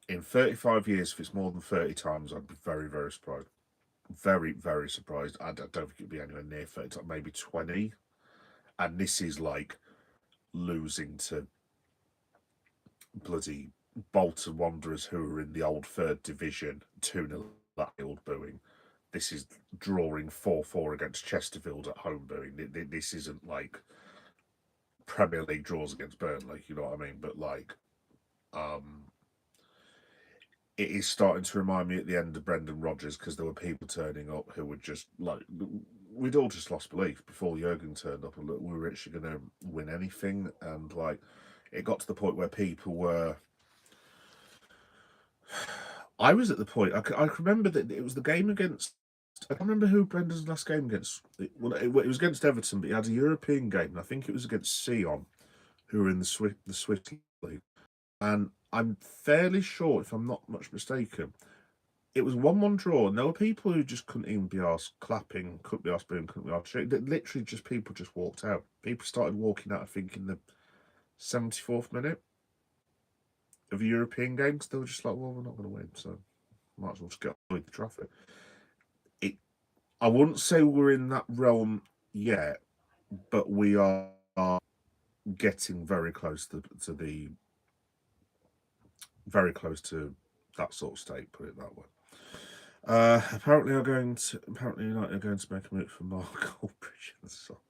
In 35 years, if it's more than 30 times, I'd be very, very surprised. Very, very surprised. I don't think it'd be anywhere near 30 times, maybe 20. And this is like losing to bloody Bolton Wanderers, who are in the old 3rd division, 2-0 that old booing. This is drawing 4-4 against Chesterfield at home booing. This isn't like Premier League draws against Burnley, you know what I mean? But like, it is starting to remind me at the end of Brendan Rodgers, because there were people turning up who were just like, we'd all just lost belief before Jurgen turned up and look, we were actually going to win anything. And like, it got to the point where people were... I was at the point, I remember that it was the game against... I can't remember who Brendan's last game against. Well, it was against Everton, but he had a European game, and I think it was against Sion, who were in the Swiss League. And I'm fairly sure, if I'm not much mistaken, it was 1-1 draw, and there were people who just couldn't even be asked clapping, couldn't be asked booing, couldn't be asked shaking. Literally, just people just walked out. People started walking out, I think, in the 74th minute of a European game, because they were just like, well, we're not going to win, so might as well just get on with the traffic. I wouldn't say we're in that realm yet, but we are getting very close to that sort of state, put it that way. Apparently United are going to make a move for Mark Aldridge. So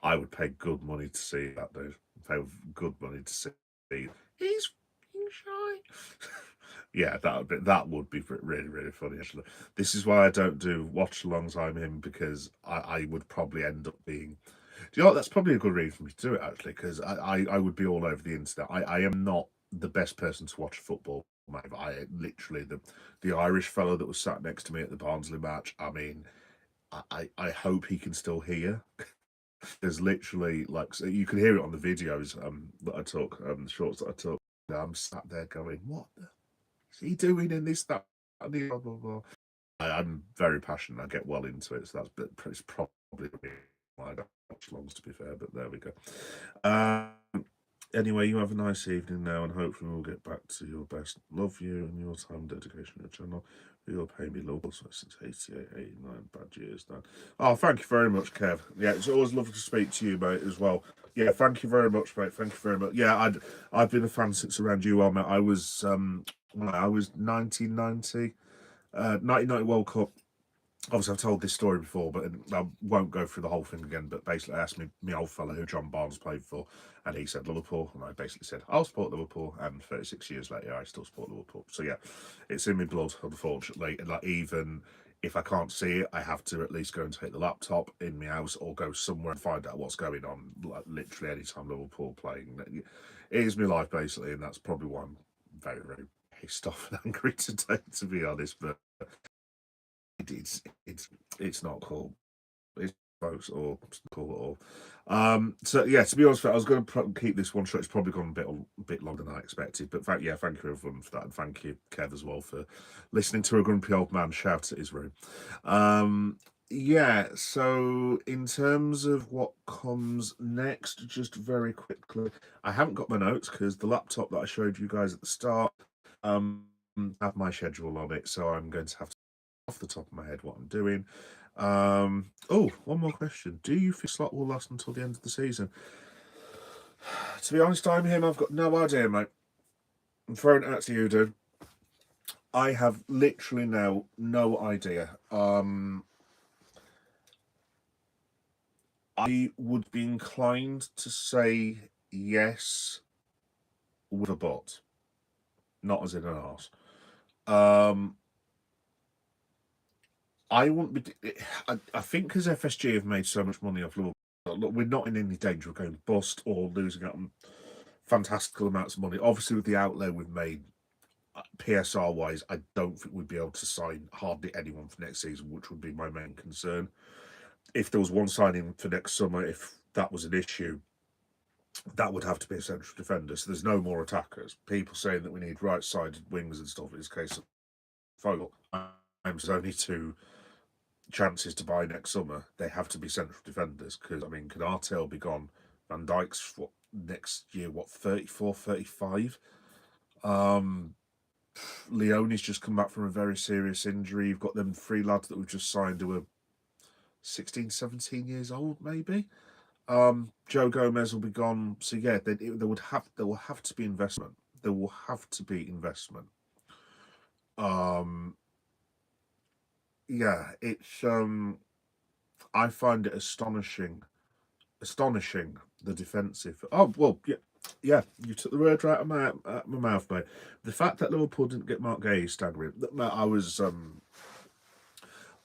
I would pay good money to see that, dude. Pay good money to see. He's shy. Yeah, that would be really, really funny, actually. This is why I don't do watch-alongs I'm in, because I would probably end up being... Do you know what? That's probably a good reason for me to do it, actually, because I would be all over the internet. I am not the best person to watch football. I literally, the Irish fellow that was sat next to me at the Barnsley match, I mean, I hope he can still hear. There's literally, like, so you can hear it on the videos that I took, the shorts that I took. I'm sat there going, what is he doing in this, that, and the blah, blah, blah. I'm very passionate. I get well into it, so it's probably why I don't watch longs, to be fair, but there we go. Anyway, you have a nice evening now, and hopefully we'll get back to your best. Love you and your time and dedication to the channel. You'll pay me local since 88, 89 bad years now. Oh, thank you very much, Kev. Yeah, it's always lovely to speak to you, mate, as well. Yeah, thank you very much, mate. Thank you very much. Yeah, I've been a fan since around you are, mate. I was 1990, 1990 World Cup. Obviously, I've told this story before, but I won't go through the whole thing again. But basically, I asked my old fella who John Barnes played for, and he said Liverpool, and I basically said I'll support Liverpool. And 36 years later, I still support Liverpool. So yeah, it's in my blood, unfortunately. And like even If I can't see it, I have to at least go and take the laptop in my house or go somewhere and find out what's going on. Like literally any time Liverpool playing, it is my life basically, and that's probably why I'm very, very pissed off and angry today, to be honest. But it's it's not cool. It's folks or cool at all. So yeah, to be honest, I was going to keep this one short. It's probably gone a bit longer than I expected, but thank you everyone for that, and thank you Kev as well for listening to a grumpy old man shout at his room. Yeah, so in terms of what comes next, just very quickly, I haven't got my notes because the laptop that I showed you guys at the start have my schedule on it, so I'm going to have to off the top of my head what I'm doing. Oh, one more question. Do you think Slot will last until the end of the season? To be honest, I'm him. I've got no idea, mate. I'm throwing it out to you, dude. I have literally now no idea. I would be inclined to say yes with a but, not as in an arse. I won't be. I think because FSG have made so much money off Liverpool, look, we're not in any danger of going bust or losing out on fantastical amounts of money. Obviously, with the outlay we've made, PSR wise, I don't think we'd be able to sign hardly anyone for next season, which would be my main concern. If there was one signing for next summer, if that was an issue, that would have to be a central defender. So there's no more attackers. People saying that we need right-sided wings and stuff. In this case of Fogel, there's only two chances to buy next summer. They have to be central defenders because, I mean, Canate will be gone. Van Dijk's what next year, 34, 35. Leone's just come back from a very serious injury. You've got them three lads that we've just signed who are 16, 17 years old, maybe. Joe Gomez will be gone. So yeah, there will have to be investment. There will have to be investment. Yeah, it's I find it astonishing the defensive. Oh well, yeah. You took the word right out of my mouth, mate. The fact that Liverpool didn't get Mark Gay is staggering. I was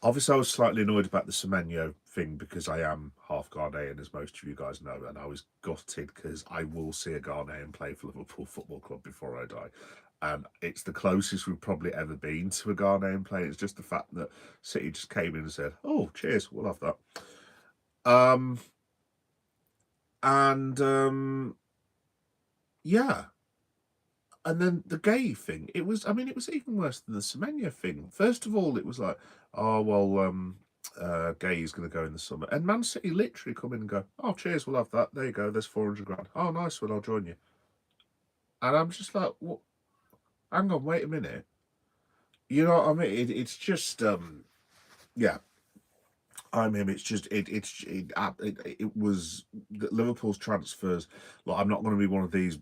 obviously I was slightly annoyed about the Semenyo thing because I am half Ghanaian, as most of you guys know, and I was gutted because I will see a Ghanaian play for Liverpool Football Club before I die. And it's the closest we've probably ever been to a Ghanaian play. It's just the fact that City just came in and said, "Oh, cheers, we'll have that." Yeah. And then the gay thing, it was even worse than the Semenyo thing. First of all, it was like, oh, well, gay is going to go in the summer. And Man City literally come in and go, oh, cheers, we'll have that. There you go, there's 400 grand. Oh, nice one, I'll join you. And I'm just like, what? Hang on, wait a minute. You know what I mean? It's just, yeah. I mean, it's just it was Liverpool's transfers. Like, I'm not going to be one of these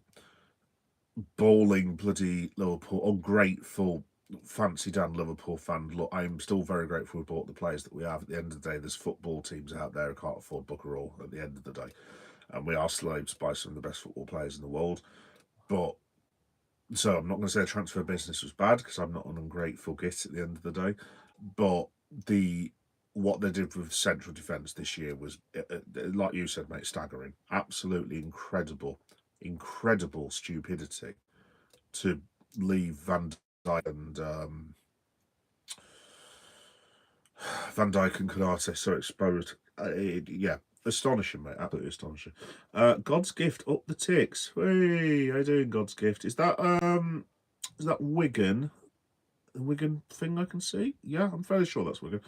bawling bloody Liverpool, ungrateful, fancy Dan Liverpool fan. Look, I'm still very grateful we bought the players that we have. At the end of the day, there's football teams out there who can't afford Booker all at the end of the day. And we are slaves by some of the best football players in the world. But so I'm not going to say the transfer business was bad because I'm not an ungrateful git at the end of the day. But what they did with central defence this year was, like you said, mate, staggering. Absolutely incredible stupidity to leave Van Dijk and Konate so exposed. Yeah, astonishing, mate. Absolutely astonishing. God's Gift up the ticks. Hey, how you doing, God's Gift? Is that Wigan? The Wigan thing I can see? Yeah, I'm fairly sure that's Wigan.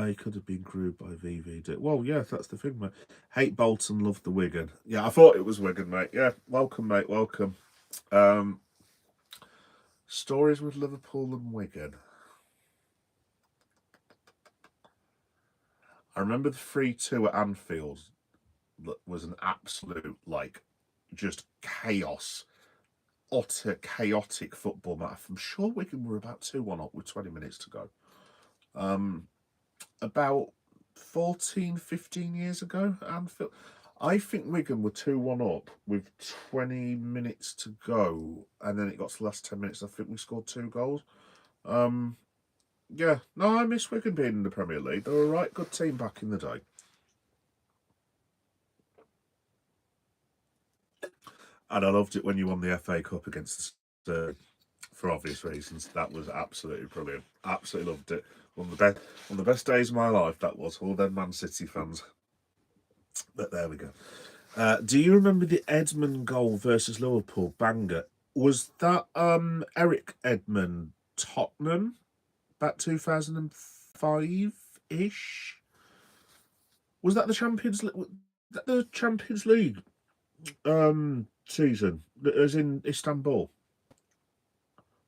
He could have been crewed by VVD. Well, yeah, that's the thing, mate. Hate Bolton, love the Wigan. Yeah, I thought it was Wigan, mate. Yeah, welcome, mate. Welcome. Stories with Liverpool and Wigan. I remember the 3-2 at Anfield that was an absolute, like, just chaos, utter chaotic football match. I'm sure Wigan were about 2-1 up with 20 minutes to go. About 14, 15 years ago, Anfield. I think Wigan were 2-1 up with 20 minutes to go, and then it got to the last 10 minutes. I think we scored 2 goals. Yeah, no, I miss Wigan being in the Premier League. They were a right good team back in the day. And I loved it when you won the FA Cup against for obvious reasons. That was absolutely brilliant. Absolutely loved it. One of the best days of my life. That was all them Man City fans. But there we go. Do you remember the Edmund goal versus Liverpool banger? Was that Eric Edmund Tottenham back 2005 ish? Was that the Champions League season? As in Istanbul?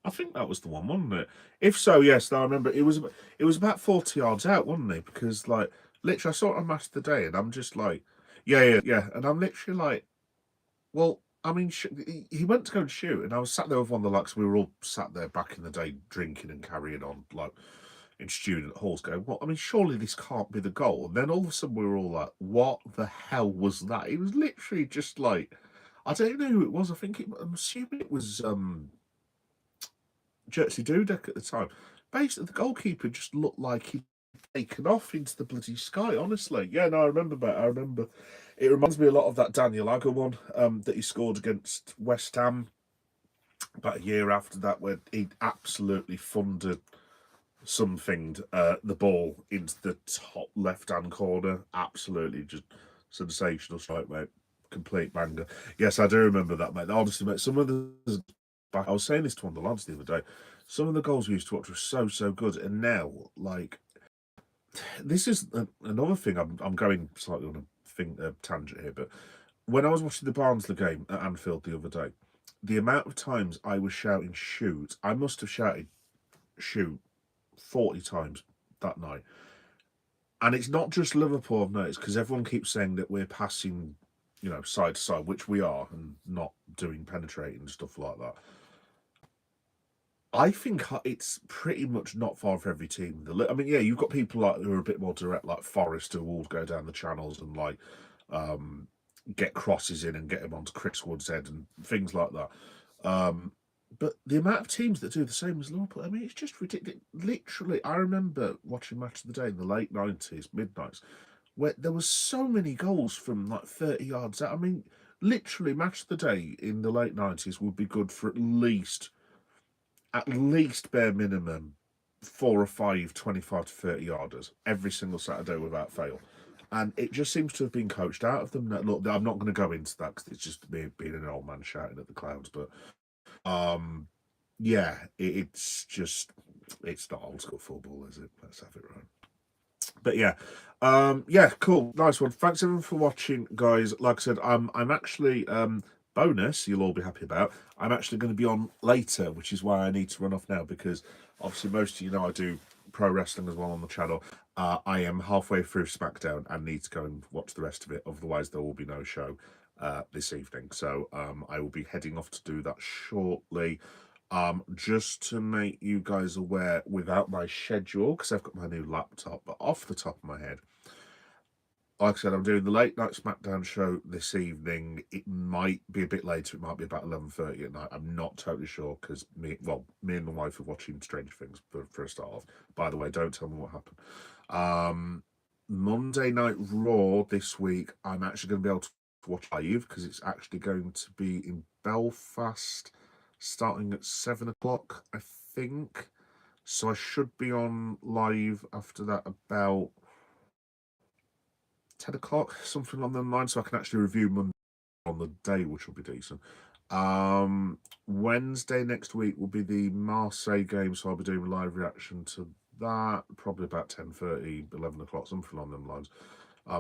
I think that was the one, wasn't it? If so, yes. I remember it was about 40 yards out, wasn't it? Because like literally, I saw it on Match of the Day, and I'm just like, yeah, and I'm literally like, well, I mean, he went to go and shoot, and I was sat there with one of the likes. We were all sat there back in the day, drinking and carrying on, like in student halls, going, well, I mean, surely this can't be the goal. And then all of a sudden, we were all like, what the hell was that? It was literally just like, I don't know who it was. I'm assuming it was Jerzy Dudek at the time. Basically, the goalkeeper just looked like he'd taken off into the bloody sky, honestly. Yeah, no, I remember that. I remember. It reminds me a lot of that Daniel Agger one that he scored against West Ham about a year after that, where he absolutely thundered something the ball into the top left-hand corner. Absolutely just sensational strike, mate. Complete banger. Yes, I do remember that, mate. Honestly, mate, some of the... I was saying this to one of the lads the other day. Some of the goals we used to watch were so good, and now, like, this is another thing. I'm going slightly on a tangent here, but when I was watching the Barnsley game at Anfield the other day, the amount of times I was shouting "shoot," I must have shouted "shoot" 40 times that night. And it's not just Liverpool, I've noticed, because everyone keeps saying that we're passing, side to side, which we are, and not doing penetrating stuff like that. I think it's pretty much not far for every team. I mean, yeah, you've got people like who are a bit more direct, like Forrest, who will go down the channels and like get crosses in and get him onto Chris Wood's head and things like that. But the amount of teams that do the same as Liverpool, I mean, it's just ridiculous. Literally, I remember watching Match of the Day in the late 90s, midnights, where there was so many goals from like 30 yards out. I mean, literally, Match of the Day in the late 90s would be good for at least bare minimum, 4 or 5 25 to 30 yarders every single Saturday without fail. And it just seems to have been coached out of them. Look, I'm not going to go into that because it's just me being an old man shouting at the clouds. But yeah, it's not old school football, is it? Let's have it right. But yeah, cool, nice one. Thanks everyone for watching, guys. Like I said, I'm actually bonus you'll all be happy about. I'm actually going to be on later, which is why I need to run off now because obviously most of you know I do pro wrestling as well on the channel. I am halfway through SmackDown and need to go and watch the rest of it. Otherwise, there will be no show this evening. So I will be heading off to do that shortly. Just to make you guys aware, without my schedule, because I've got my new laptop, but off the top of my head, like I said, I'm doing the late night SmackDown show this evening. It might be a bit later. It might be about 11:30 at night. I'm not totally sure because me and the wife are watching Stranger Things for a start off. By the way, don't tell me what happened. Monday Night Raw this week, I'm actually going to be able to watch live because it's actually going to be in Belfast starting at 7 o'clock, I think. So I should be on live after that about 10 o'clock, something along the line, so I can actually review Monday on the day, which will be decent. Wednesday next week will be the Marseille game, so I'll be doing a live reaction to that, probably about 10:30, 11 o'clock, something along them lines.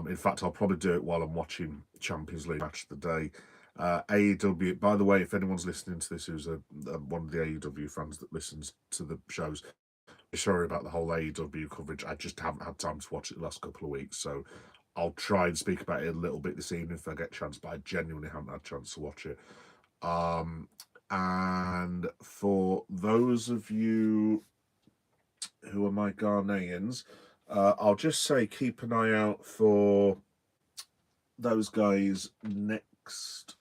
In fact, I'll probably do it while I'm watching Champions League Match of the Day. AEW, by the way, if anyone's listening to this who's one of the AEW fans that listens to the shows, sorry about the whole AEW coverage. I just haven't had time to watch it the last couple of weeks, so I'll try and speak about it a little bit this evening if I get a chance, but I genuinely haven't had a chance to watch it. And for those of you who are my Ghanaians, I'll just say keep an eye out for those guys next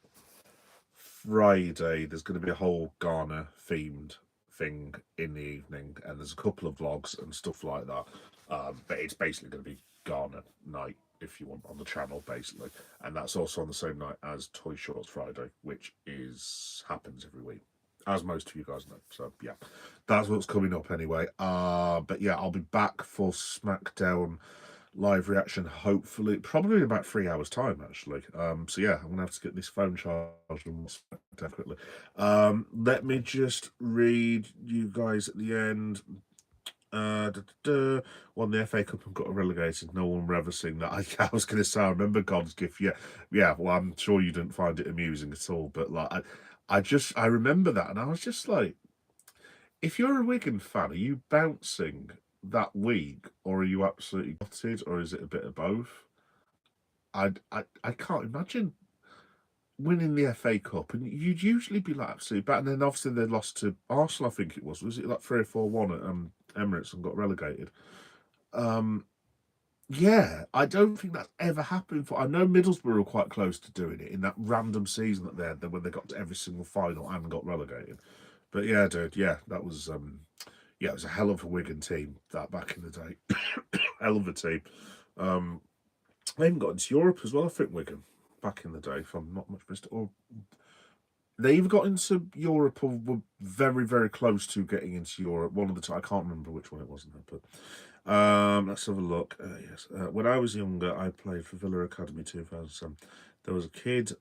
Friday. There's going to be a whole Ghana themed thing in the evening, and there's a couple of vlogs and stuff like that. But it's basically going to be Ghana night, if you want, on the channel, basically. And that's also on the same night as Toy Shorts Friday, which happens every week, as most of you guys know. So yeah, that's what's coming up anyway. But yeah, I'll be back for SmackDown live reaction, hopefully, probably in about 3 hours time, actually. So yeah, I'm gonna have to get this phone charged and SmackDown quickly. Let me just read you guys at the end. Won the FA Cup and got relegated. No one will ever sing that. I was going to say, I remember God's Gift. Yeah. Well, I'm sure you didn't find it amusing at all, but like, I remember that, and I was just like, if you're a Wigan fan, are you bouncing that week, or are you absolutely gutted, or is it a bit of both? I can't imagine winning the FA Cup, and you'd usually be like absolutely bad. And then obviously they lost to Arsenal, I think it was. Was it like 3 or 4-1 at Emirates and got relegated? Yeah, I don't think that's ever happened for. I know Middlesbrough were quite close to doing it in that random season that they had, when they got to every single final and got relegated. But yeah, dude, yeah, that was it was a hell of a Wigan team that back in the day. Hell of a team. They even got into Europe as well, I think, Wigan, back in the day, if I'm not much mistaken. Or they either got into Europe or were very, very close to getting into Europe. One of the two, I can't remember which one it was now, but let's have a look. Yes, when I was younger, I played for Villa Academy 2007. There was a kid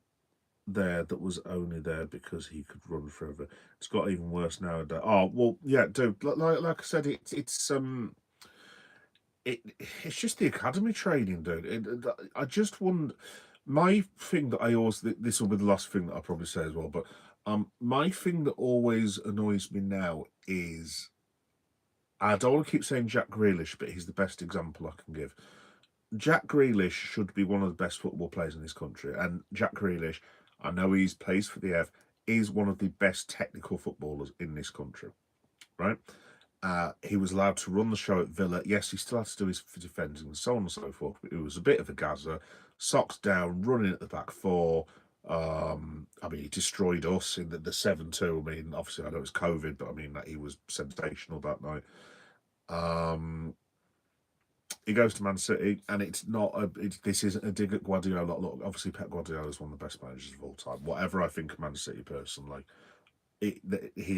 there that was only there because he could run forever. It's got even worse nowadays. Oh well, yeah, dude. Like I said, it's just the academy training, dude. I just wonder. My thing that I always, this will be the last thing that I'll probably say as well, but my thing that always annoys me now is, I don't want to keep saying Jack Grealish, but he's the best example I can give. Jack Grealish should be one of the best football players in this country, and Jack Grealish, I know he's plays for the F, is one of the best technical footballers in this country, right? He was allowed to run the show at Villa. Yes, he still had to do his defending and so on and so forth, but it was a bit of a Gaza. Socks down, running at the back four. I mean, he destroyed us in the 7-2. I mean, obviously, I know it's COVID, but I mean, that he was sensational that night. He goes to Man City, and it's not this isn't a dig at Guardiola. Look, obviously, Pep Guardiola is one of the best managers of all time. Whatever I think of Man City personally, he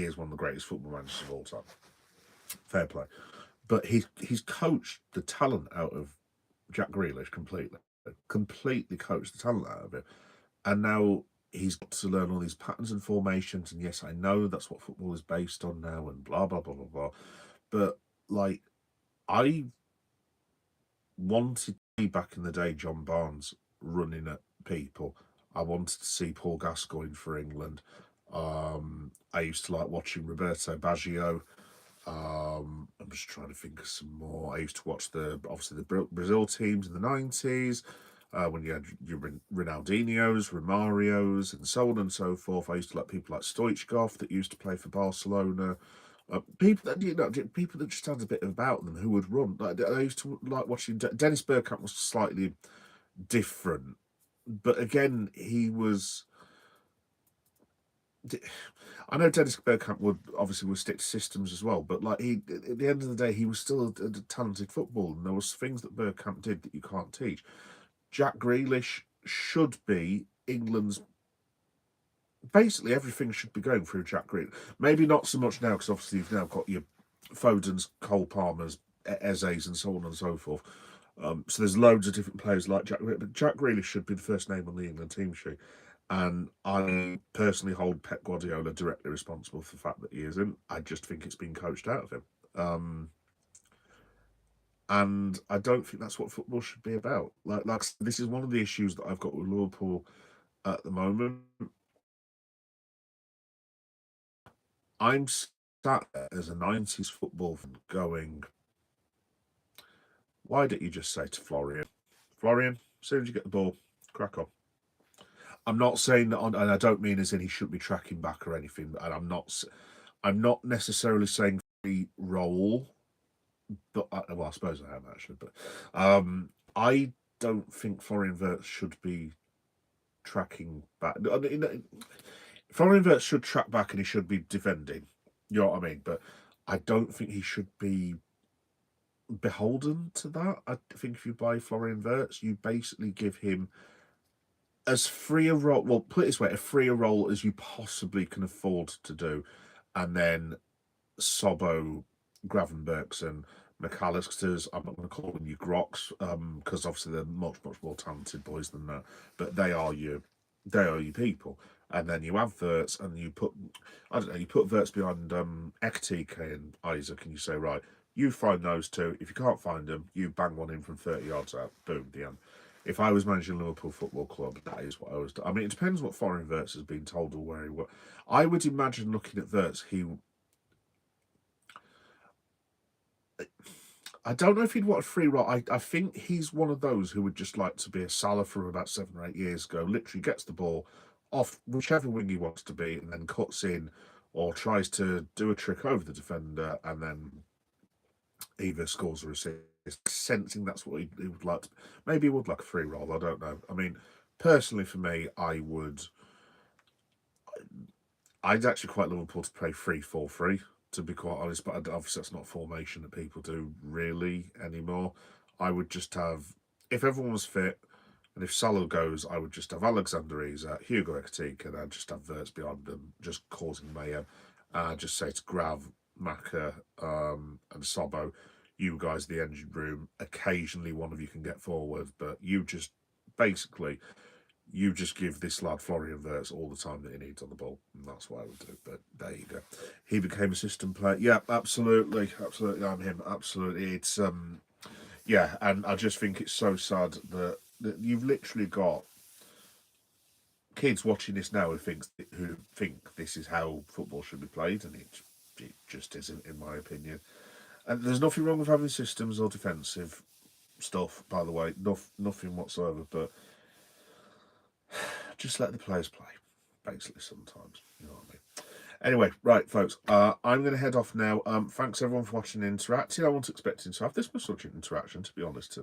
is one of the greatest football managers of all time. Fair play. But he's coached the talent out of Jack Grealish completely coached the talent out of it, and now he's got to learn all these patterns and formations. And yes, I know that's what football is based on now, and blah blah blah blah blah. But like, I wanted to see back in the day John Barnes running at people. I wanted to see Paul Gascoigne for England. I used to like watching Roberto Baggio. I'm just trying to think of some more. I used to watch the Brazil teams in the 90s, when you had your Ronaldinho's, Romarios, and so on and so forth. I used to like people like Stoichkov that used to play for Barcelona. People that just had a bit about them who would run. Like, I used to like watching Dennis Bergkamp. Was slightly different, but again, he was. I know Dennis Bergkamp would stick to systems as well, but like, at the end of the day, he was still a talented footballer, and there was things that Bergkamp did that you can't teach. Jack Grealish should be England's. Basically, everything should be going through Jack Grealish. Maybe not so much now, because obviously you've now got your Fodens, Cole Palmers, Eze's, and so on and so forth. So there's loads of different players like Jack Grealish, but Jack Grealish should be the first name on the England team sheet. And I personally hold Pep Guardiola directly responsible for the fact that he isn't. I just think it's been coached out of him. And I don't think that's what football should be about. Like this is one of the issues that I've got with Liverpool at the moment. I'm sat there as a 90s football fan going, why don't you just say to Florian, as soon as you get the ball, crack on. I'm not saying that, and I don't mean as in he shouldn't be tracking back or anything, and I'm not necessarily saying free roll, but well, I suppose I am actually, but I don't think Florian Wirtz should be tracking back. Florian Wirtz should track back, and he should be defending. You know what I mean? But I don't think he should be beholden to that. I think if you buy Florian Wirtz, you basically give him as free a role, well, put it this way, a freer role as you possibly can afford to do. And then Sobbo, Gravenbergs and McAllisters, I'm not going to call them you Groks, because obviously they're much, much more talented boys than that. But they are your people. And then you have Wirtz and you put, I don't know, you put Wirtz behind Ekatike and Isaac and you say, right, you find those two. If you can't find them, you bang one in from 30 yards out. Boom, the end. If I was managing Liverpool Football Club, that is what I was doing. I mean, it depends what Florian Wirtz has been told or where he was. I would imagine looking at Wirtz, I don't know if he'd want a free roll. I think he's one of those who would just like to be a Salah from about 7 or 8 years ago. Literally gets the ball off whichever wing he wants to be and then cuts in or tries to do a trick over the defender and then either scores or assists. Sensing that's what he would like to. Maybe he would like a free roll. I don't know. I mean, personally for me, I'd actually quite Liverpool to play 3-4-3, to be quite honest, but obviously that's not a formation that people do really anymore. I would just have, if everyone was fit, and if Salah goes, I would just have Alexander Isak, Hugo Ekatike, and I'd just have Wirtz behind them, just causing mayhem. Just say to Grav, Maka, and Sobbo, you guys, the engine room, occasionally one of you can get forward, but you just, basically, you just give this lad Florian Wirtz all the time that he needs on the ball, and that's what I would do. But there you go. He became a system player. Yeah, absolutely, absolutely. I'm him. Absolutely. It's yeah, and I just think it's so sad that you've literally got kids watching this now who think this is how football should be played, and it just isn't, in my opinion. And there's nothing wrong with having systems or defensive stuff, by the way, nothing whatsoever. But just let the players play, basically, sometimes. You know what I mean? Anyway, right, folks, I'm going to head off now. Thanks, everyone, for watching and interacting. I wasn't expecting to have this much such an interaction, to be honest,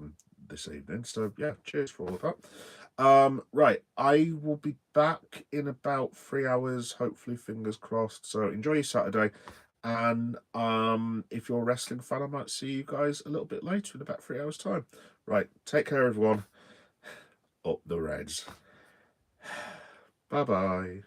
this evening. So, yeah, cheers for all of that. Right, I will be back in about 3 hours, hopefully, fingers crossed. So, enjoy your Saturday. And if you're a wrestling fan, I might see you guys a little bit later in about 3 hours' time. Right, take care, everyone. Up the Reds. Bye-bye.